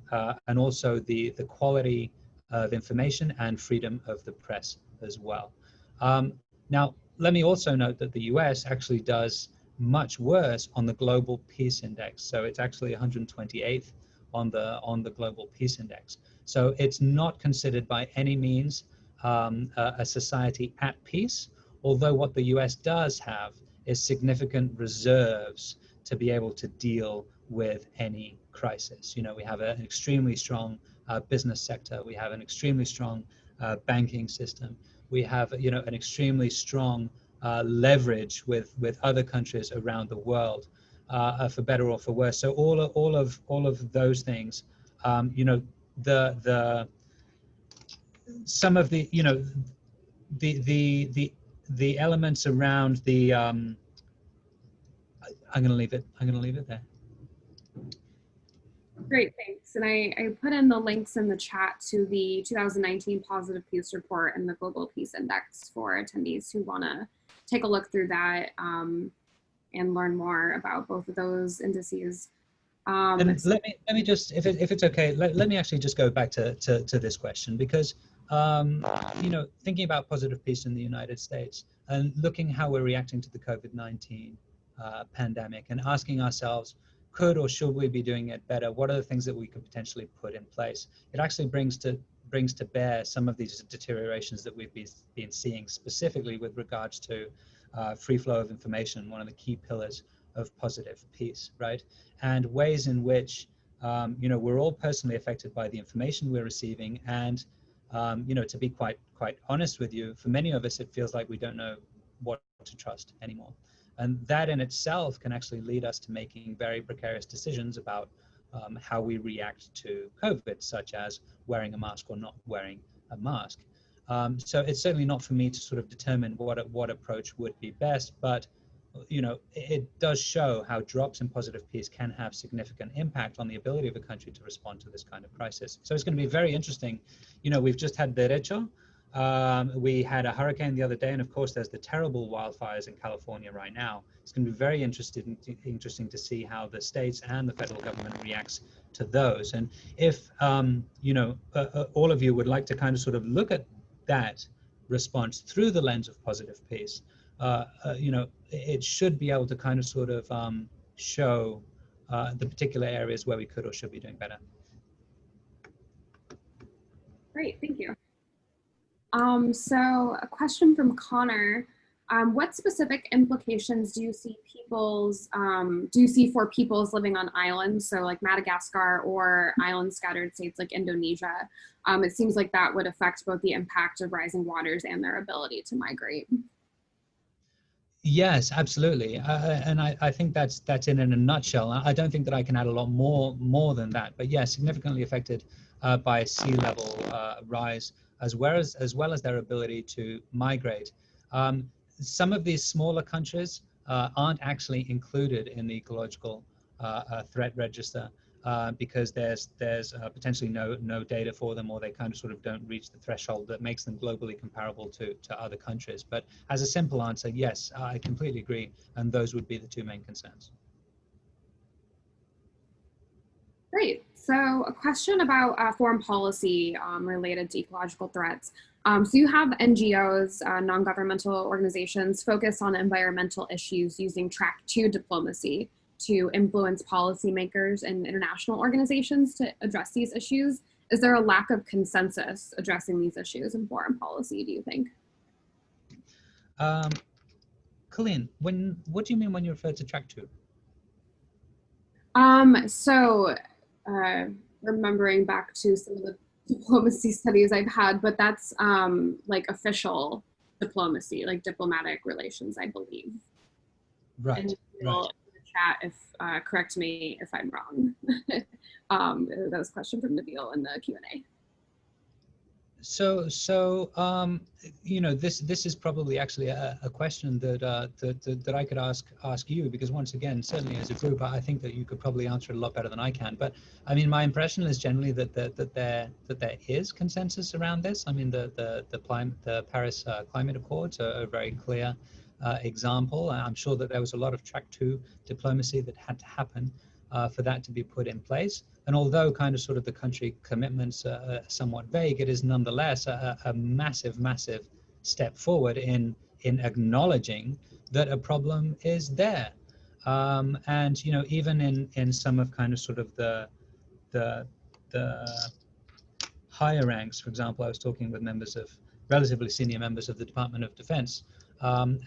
also the quality of information and freedom of the press as well. Now, let me also note that the US actually does much worse on the Global Peace Index. So it's actually 128th on the Global Peace Index. So it's not considered by any means a society at peace, although what the US does have is significant reserves to be able to deal with any crisis. You know, we have an extremely strong business sector. We have an extremely strong banking system. We have, you know, an extremely strong leverage with other countries around the world, for better or for worse. So all of those things, you know, some of the, you know, the elements around the I'm going to leave it there. Great, thanks. And I put in the links in the chat to the 2019 Positive Peace Report and the Global Peace Index for attendees who want to take a look through that and learn more about both of those indices. And let me just, if it's okay, let me actually just go back to this question, because you know, thinking about positive peace in the United States and looking how we're reacting to the COVID-19 pandemic and asking ourselves, could or should we be doing it better? What are the things that we could potentially put in place? It actually brings to bear some of these deteriorations that we've been seeing, specifically with regards to free flow of information, one of the key pillars of positive peace, right? And ways in which you know, we're all personally affected by the information we're receiving, and you know, to be quite honest with you, for many of us, it feels like we don't know what to trust anymore. And that in itself can actually lead us to making very precarious decisions about how we react to COVID, such as wearing a mask or not wearing a mask. So it's certainly not for me to sort of determine what approach would be best, but you know, it does show how drops in positive peace can have significant impact on the ability of a country to respond to this kind of crisis. So it's going to be very interesting. You know, we've just had derecho. We had a hurricane the other day, and of course there's the terrible wildfires in California right now. It's going to be very interesting to see how the states and the federal government reacts to those. And if you know, all of you would like to kind of sort of look at that response through the lens of positive peace, you know, it should be able to kind of sort of show the particular areas where we could or should be doing better. Great, thank you. So a question from Connor. What specific implications do you see for peoples living on islands, so like Madagascar or island scattered states like Indonesia? It seems like that would affect both the impact of rising waters and their ability to migrate. Yes, absolutely, and I think that's in a nutshell. I don't think that I can add a lot more than that, but yes, significantly affected by sea level rise, as well as their ability to migrate. Some of these smaller countries aren't actually included in the Ecological Threat Register because there's potentially no data for them, or they kind of sort of don't reach the threshold that makes them globally comparable to other countries. But as a simple answer, yes, I completely agree, and those would be the two main concerns. Great. So a question about foreign policy related to ecological threats. So you have NGOs, non-governmental organizations focused on environmental issues using Track 2 diplomacy to influence policymakers and international organizations to address these issues. Is there a lack of consensus addressing these issues in foreign policy, do you think? Colleen, what do you mean when you refer to Track 2? Remembering back to some of the diplomacy studies I've had, but that's like official diplomacy, like diplomatic relations, I believe. Right. And right. in the chat, if correct me if I'm wrong. That was a question from Nabil in the Q&A. You know, this is probably actually a question that I could ask you, because once again, certainly as a group, I think that you could probably answer it a lot better than I can. But I mean, my impression is generally that there is consensus around this. I mean, the Paris Climate Accords are a very clear example. I'm sure that there was a lot of track 2 diplomacy that had to happen for that to be put in place. And although kind of sort of the country commitments are somewhat vague, it is nonetheless a massive step forward in acknowledging that a problem is there. And you know, even in some of kind of sort of the higher ranks, for example, I was talking with relatively senior members of the Department of Defense, and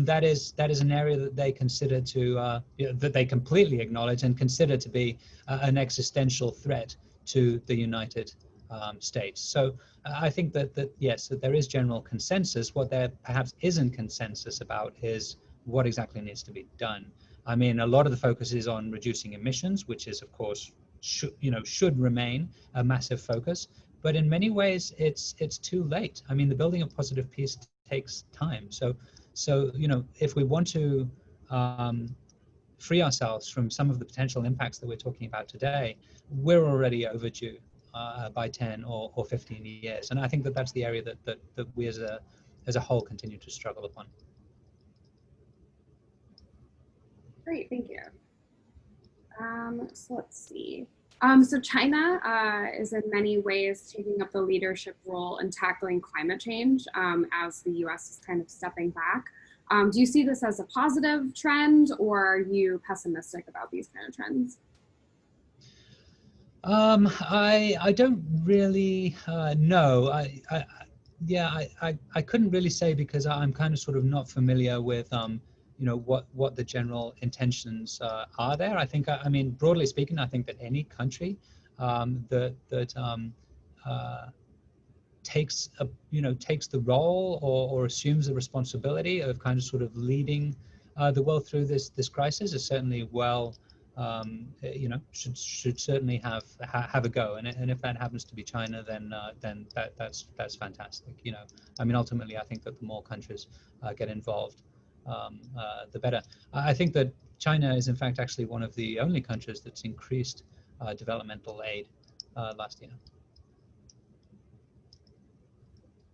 that is an area that they consider to that they completely acknowledge and consider to be an existential threat to the United States. So I think that yes, that there is general consensus. What there perhaps isn't consensus about is what exactly needs to be done. I mean, a lot of the focus is on reducing emissions, which is of course should remain a massive focus. But in many ways, it's too late. I mean, the building of positive peace takes time. So you know, if we want to free ourselves from some of the potential impacts that we're talking about today, we're already overdue by 10 or 15 years. And I think that that's the area that we as a whole continue to struggle upon. Great, thank you. So let's see. So China is in many ways taking up the leadership role in tackling climate change as the US is kind of stepping back. Do you see this as a positive trend, or are you pessimistic about these kind of trends? I don't really know. I couldn't really say, because I'm kind of sort of not familiar with you know, what the general intentions are there. I think, I mean, broadly speaking, I think that any country that takes the role or assumes the responsibility of kind of sort of leading the world through this crisis is certainly you know, should certainly have a go. And if that happens to be China, then that's fantastic. You know, I mean, ultimately, I think that the more countries get involved, the better. I think that China is in fact actually one of the only countries that's increased developmental aid last year.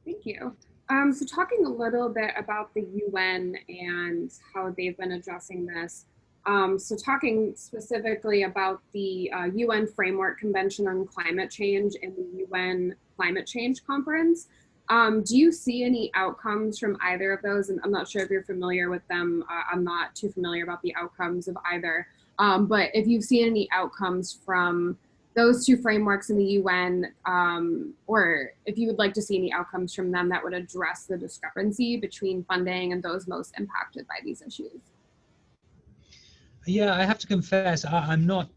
Thank you. So talking a little bit about the UN and how they've been addressing this. So talking specifically about the UN Framework Convention on Climate Change and the UN Climate Change Conference. Do you see any outcomes from either of those? And I'm not sure if you're familiar with them. I'm not too familiar about the outcomes of either. But if you've seen any outcomes from those two frameworks in the UN, or if you would like to see any outcomes from them that would address the discrepancy between funding and those most impacted by these issues. Yeah, I have to confess, I'm not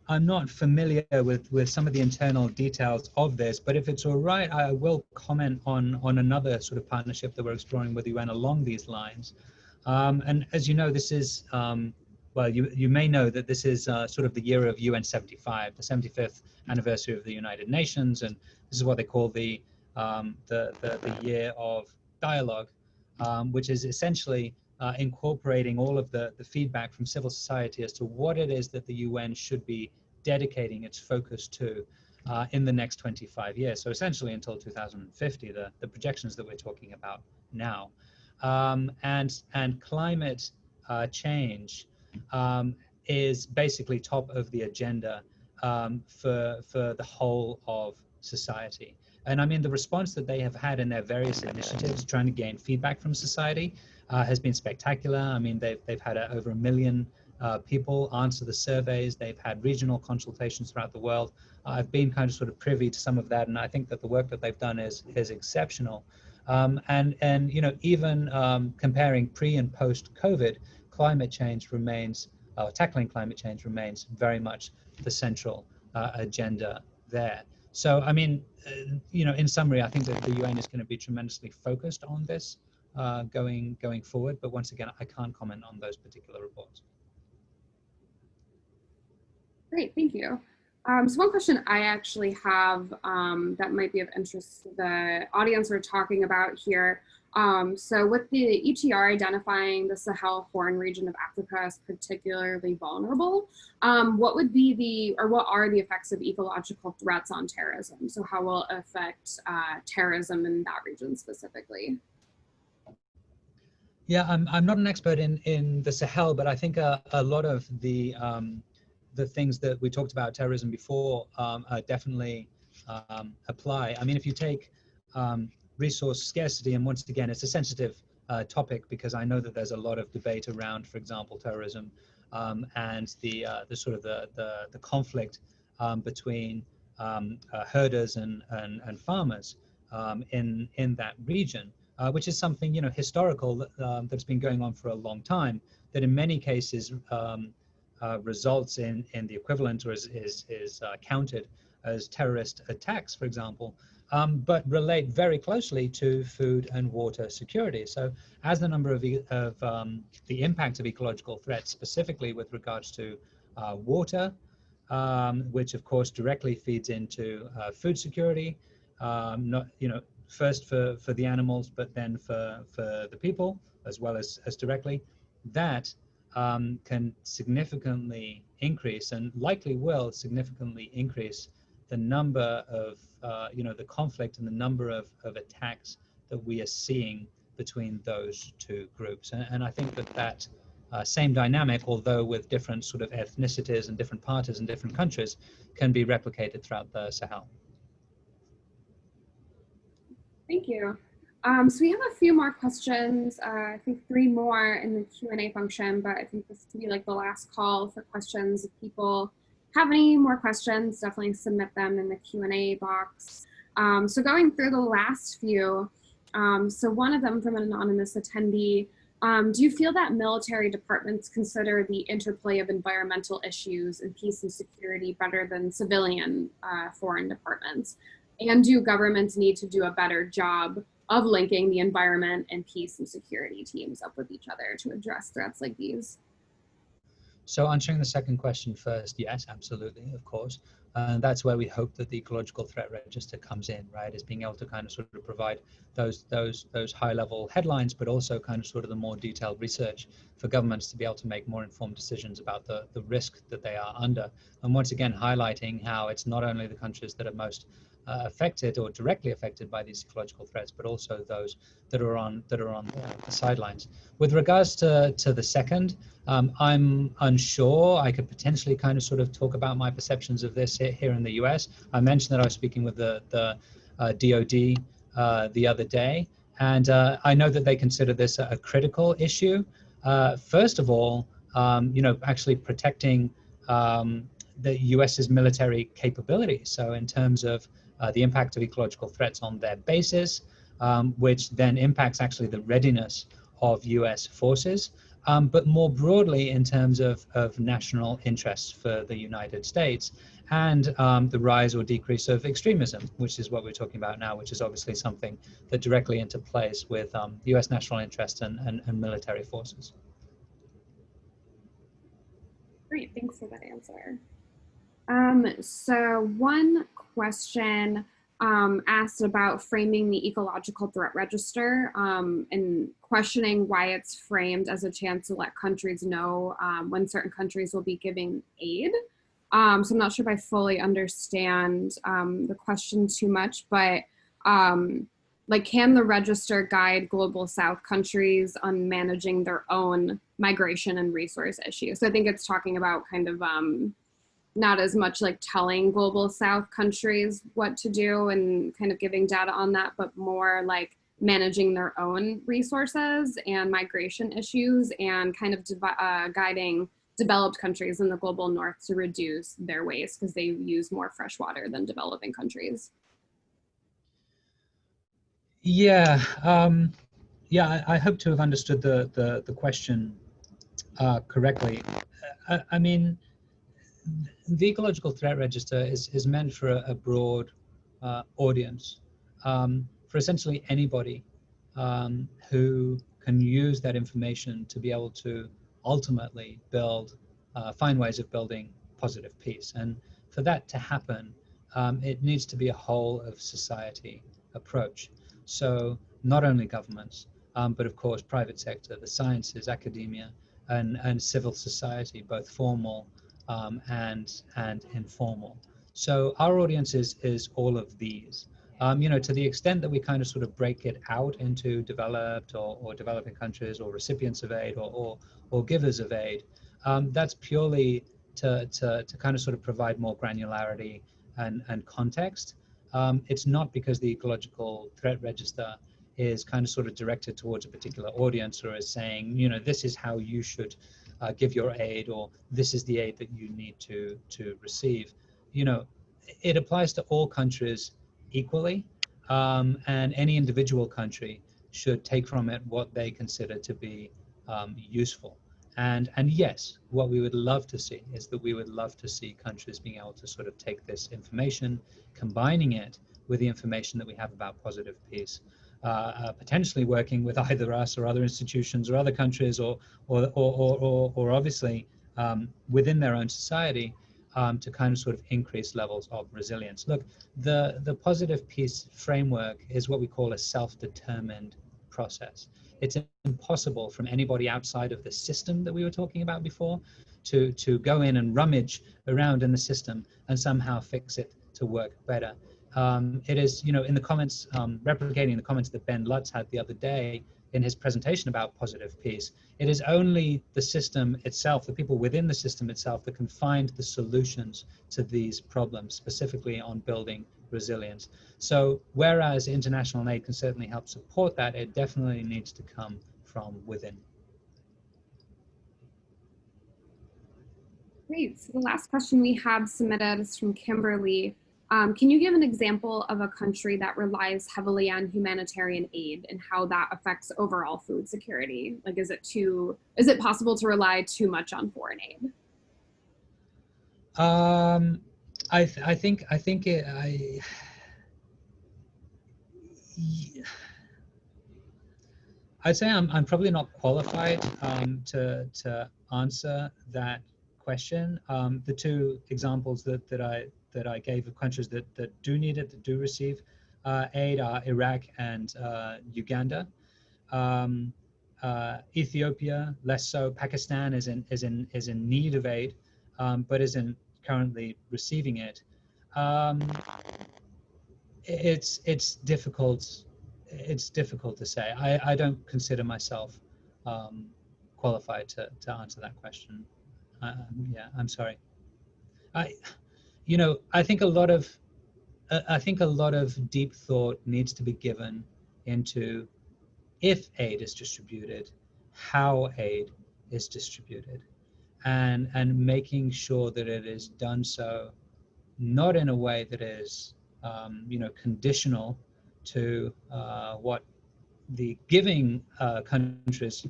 familiar with some of the internal details of this, but if it's all right, I will comment on another sort of partnership that we're exploring with the UN along these lines. And as you know, this is, well, you may know that this is sort of the year of UN 75, the 75th anniversary of the United Nations, and this is what they call the year of dialogue, which is essentially incorporating all of the feedback from civil society as to what it is that the UN should be dedicating its focus to in the next 25 years. So essentially until 2050, the projections that we're talking about now. And climate change is basically top of the agenda for the whole of society. And I mean, the response that they have had in their various initiatives trying to gain feedback from society has been spectacular. I mean, they've had over 1 million people answer the surveys. They've had regional consultations throughout the world. I've been kind of sort of privy to some of that, and I think that the work that they've done is exceptional. And you know, even comparing pre and post COVID, climate change remains, tackling climate change remains very much the central agenda there. So, I mean, you know, in summary, I think that the UN is going to be tremendously focused on this going forward. But once again, I can't comment on those particular reports. Great, thank you. So one question I actually have that might be of interest to the audience we're talking about here. So with the ETR identifying the Sahel Horn region of Africa as particularly vulnerable, what would be what are the effects of ecological threats on terrorism? So how will it affect terrorism in that region specifically? Yeah, I'm not an expert in the Sahel, but I think a lot of the things that we talked about terrorism before definitely apply. I mean, if you take resource scarcity, and once again, it's a sensitive topic because I know that there's a lot of debate around, for example, terrorism and the sort of the conflict between herders and farmers in that region. Which is something, you know, historical that's been going on for a long time, that in many cases results in the equivalent or is counted as terrorist attacks, for example, but relate very closely to food and water security. So as the number of the impact of ecological threats, specifically with regards to water, which of course directly feeds into food security, not, you know, first for the animals, but then for the people as well as directly, that can significantly increase and likely will significantly increase the number of, you know, the conflict and the number of attacks that we are seeing between those two groups. And I think that same dynamic, although with different sort of ethnicities and different parties in different countries, can be replicated throughout the Sahel. Thank you. So we have a few more questions, I think 3 more in the Q&A function, but I think this could be like the last call for questions. If people have any more questions, definitely submit them in the Q&A box. So going through the last few, so one of them from an anonymous attendee, do you feel that military departments consider the interplay of environmental issues and peace and security better than civilian foreign departments? And do governments need to do a better job of linking the environment and peace and security teams up with each other to address threats like these? So answering the second question first, yes, absolutely, of course. And that's where we hope that the Ecological Threat Register comes in, right? Is being able to kind of sort of provide those high-level headlines, but also kind of sort of the more detailed research for governments to be able to make more informed decisions about the risk that they are under. And once again, highlighting how it's not only the countries that are most affected or directly affected by these ecological threats, but also those that are on the sidelines. With regards to the second, I'm unsure. I could potentially kind of sort of talk about my perceptions of this here in the US. I mentioned that I was speaking with the DoD the other day, and I know that they consider this a critical issue. First of all, you know, actually protecting the US's military capability. So in terms of the impact of ecological threats on their bases, which then impacts actually the readiness of US forces, but more broadly in terms of national interests for the United States and the rise or decrease of extremism, which is what we're talking about now, which is obviously something that directly interplays with US national interests and military forces. Great, thanks for that answer. So one question asked about framing the Ecological Threat Register and questioning why it's framed as a chance to let countries know when certain countries will be giving aid. So I'm not sure if I fully understand the question too much, but like, can the register guide Global South countries on managing their own migration and resource issues? So I think it's talking about kind of not as much like telling Global South countries what to do and kind of giving data on that, but more like managing their own resources and migration issues and kind of guiding developed countries in the global north to reduce their waste because they use more fresh water than developing countries. Yeah, yeah. I hope to have understood the question correctly. I mean, the Ecological Threat Register is meant for a broad audience, for essentially anybody who can use that information to be able to ultimately find ways of building positive peace. And for that to happen, it needs to be a whole of society approach. So not only governments, but of course private sector, the sciences, academia, and civil society, both formal and informal. So our audience is all of these. To the extent that we kind of sort of break it out into developed or developing countries or recipients of aid or givers of aid, that's purely to kind of sort of provide more granularity and context. It's not because the Ecological Threat Register is kind of sort of directed towards a particular audience or is saying, this is how you should give your aid, or this is the aid that you need to receive. It applies to all countries equally, and any individual country should take from it what they consider to be useful. And yes, what we would love to see is that we would love to see countries being able to sort of take this information, combining it with the information that we have about positive peace, potentially working with either us or other institutions or other countries, or obviously within their own society, to kind of sort of increase levels of resilience. Look, the positive peace framework is what we call a self-determined process. It's impossible from anybody outside of the system that we were talking about before to go in and rummage around in the system and somehow fix it to work better. It is, in the comments, replicating the comments that Ben Lutz had the other day in his presentation about positive peace, it is only the system itself, the people within the system itself, that can find the solutions to these problems, specifically on building resilience. So whereas international aid can certainly help support that, it definitely needs to come from within. Great. So the last question we have submitted is from Kimberly. Can you give an example of a country that relies heavily on humanitarian aid and how that affects overall food security? Like, is it possible to rely too much on foreign aid? I'd say I'm probably not qualified to answer that question. The two examples that I gave of countries that do need it, that do receive aid, are Iraq and Uganda. Ethiopia, less so. Pakistan is in need of aid, but isn't currently receiving it. It's difficult. It's difficult to say. I don't consider myself qualified to answer that question. Yeah, I'm sorry. I think a lot of deep thought needs to be given into if aid is distributed, how aid is distributed, and making sure that it is done so not in a way that is conditional to what the giving country's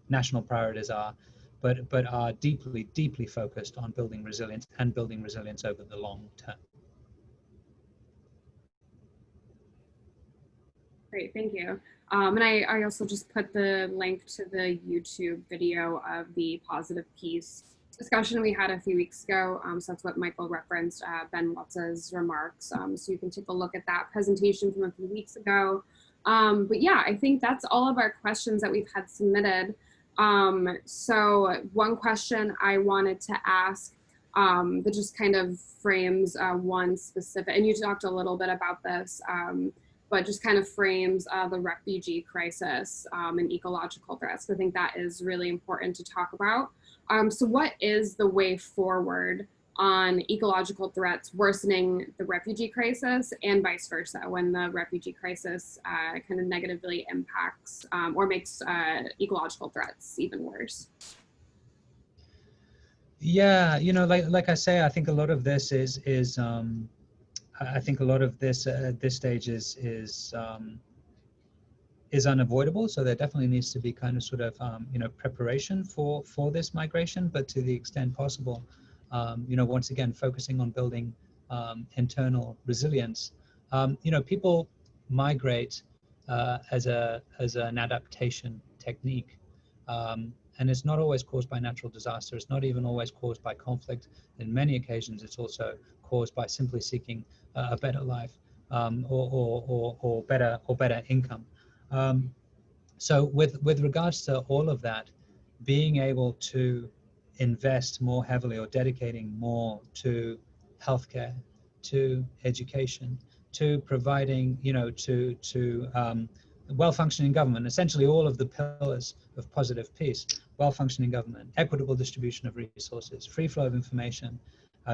national priorities are, but are deeply focused on building resilience and building resilience over the long term. Great, thank you. And I also just put the link to the YouTube video of the positive peace discussion we had a few weeks ago. So that's what Michael referenced, Ben Lutz's remarks. So you can take a look at that presentation from a few weeks ago. But yeah, I think that's all of our questions that we've had submitted. So one question I wanted to ask that just kind of frames one specific, and you talked a little bit about this, but just kind of frames the refugee crisis and ecological threats. I think that is really important to talk about. So what is the way forward on ecological threats worsening the refugee crisis and vice versa when the refugee crisis kind of negatively impacts or makes ecological threats even worse? Yeah, like I say, I think a lot of this is I think a lot of this at this stage is unavoidable. So there definitely needs to be kind of sort of preparation for this migration, but to the extent possible, once again focusing on building internal resilience. People migrate as an adaptation technique, And it's not always caused by natural disaster. It's not even always caused by conflict. In many occasions, it's also caused by simply seeking a better life or better income. So with regards to all of that, being able to invest more heavily or dedicating more to healthcare, to education, to providing, to well-functioning government, essentially all of the pillars of positive peace, well-functioning government, equitable distribution of resources, free flow of information,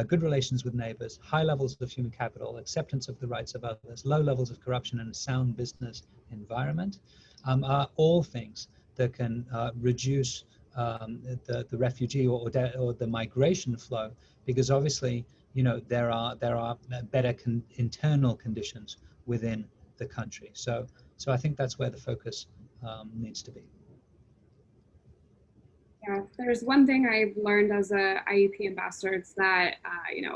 good relations with neighbors, high levels of human capital, acceptance of the rights of others, low levels of corruption, and a sound business environment are all things that can reduce the refugee or the migration flow, because obviously, there are better internal conditions within the country. So I think that's where the focus needs to be. Yeah, there's one thing I've learned as a IEP ambassador, it's that,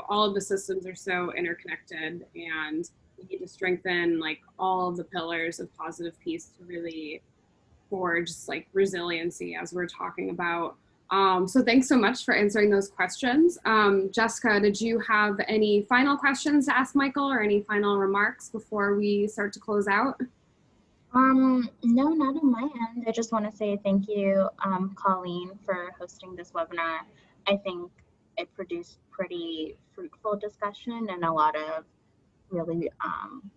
all of the systems are so interconnected, and we need to strengthen like all of the pillars of positive peace to really forge like resiliency, as we're talking about. So thanks so much for answering those questions. Jessica, did you have any final questions to ask Michael, or any final remarks before we start to close out? No, not on my end. I just want to say thank you, Colleen, for hosting this webinar. I think it produced pretty fruitful discussion and a lot of really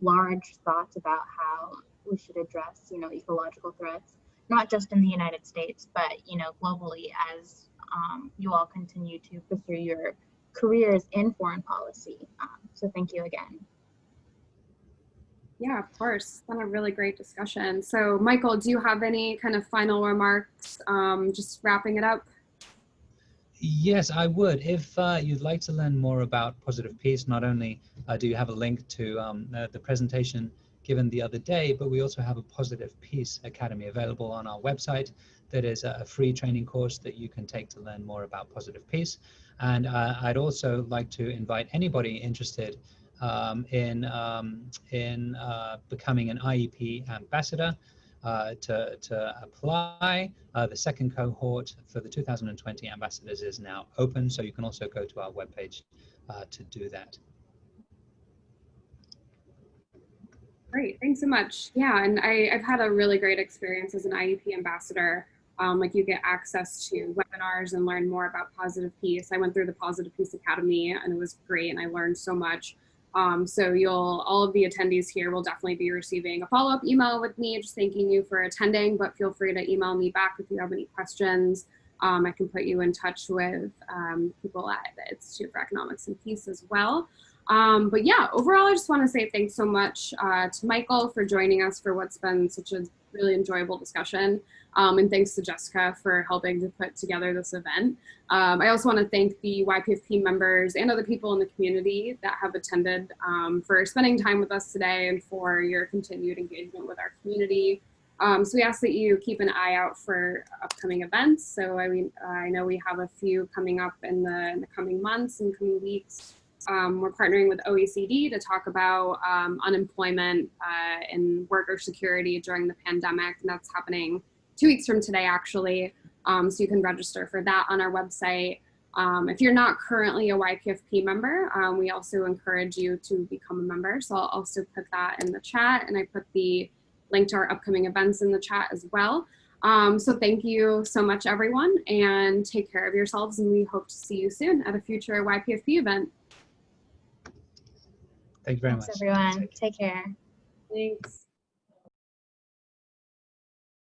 large thoughts about how we should address, ecological threats, not just in the United States, but, globally, as you all continue to pursue your careers in foreign policy. So thank you again. Yeah, of course. It's been a really great discussion. So Michael, do you have any kind of final remarks, just wrapping it up? Yes, I would. If you'd like to learn more about positive peace, not only do you have a link to the presentation given the other day, but we also have a Positive Peace Academy available on our website. That is a free training course that you can take to learn more about positive peace. And I'd also like to invite anybody interested in becoming an IEP ambassador to apply. The second cohort for the 2020 ambassadors is now open, so you can also go to our webpage to do that. Great, thanks so much. Yeah, and I've had a really great experience as an IEP ambassador. Like, you get access to webinars and learn more about positive peace. I went through the Positive Peace Academy and it was great, and I learned so much. So all of the attendees here will definitely be receiving a follow-up email with me just thanking you for attending, but feel free to email me back if you have any questions. I can put you in touch with people at the Institute for Economics and Peace as well. But yeah, overall, I just want to say thanks so much to Michael for joining us for what's been such a really enjoyable discussion. And thanks to Jessica for helping to put together this event. I also want to thank the YPFP members and other people in the community that have attended for spending time with us today and for your continued engagement with our community. So we ask that you keep an eye out for upcoming events. So I know we have a few coming up in the coming months and coming weeks. We're partnering with OECD to talk about unemployment and worker security during the pandemic, and that's happening 2 weeks from today, actually. So you can register for that on our website. If you're not currently a YPFP member, we also encourage you to become a member. So I'll also put that in the chat, and I put the link to our upcoming events in the chat as well. So thank you so much, everyone, and take care of yourselves, and we hope to see you soon at a future YPFP event. Thank you very much. Thanks, everyone. Take care. Thanks.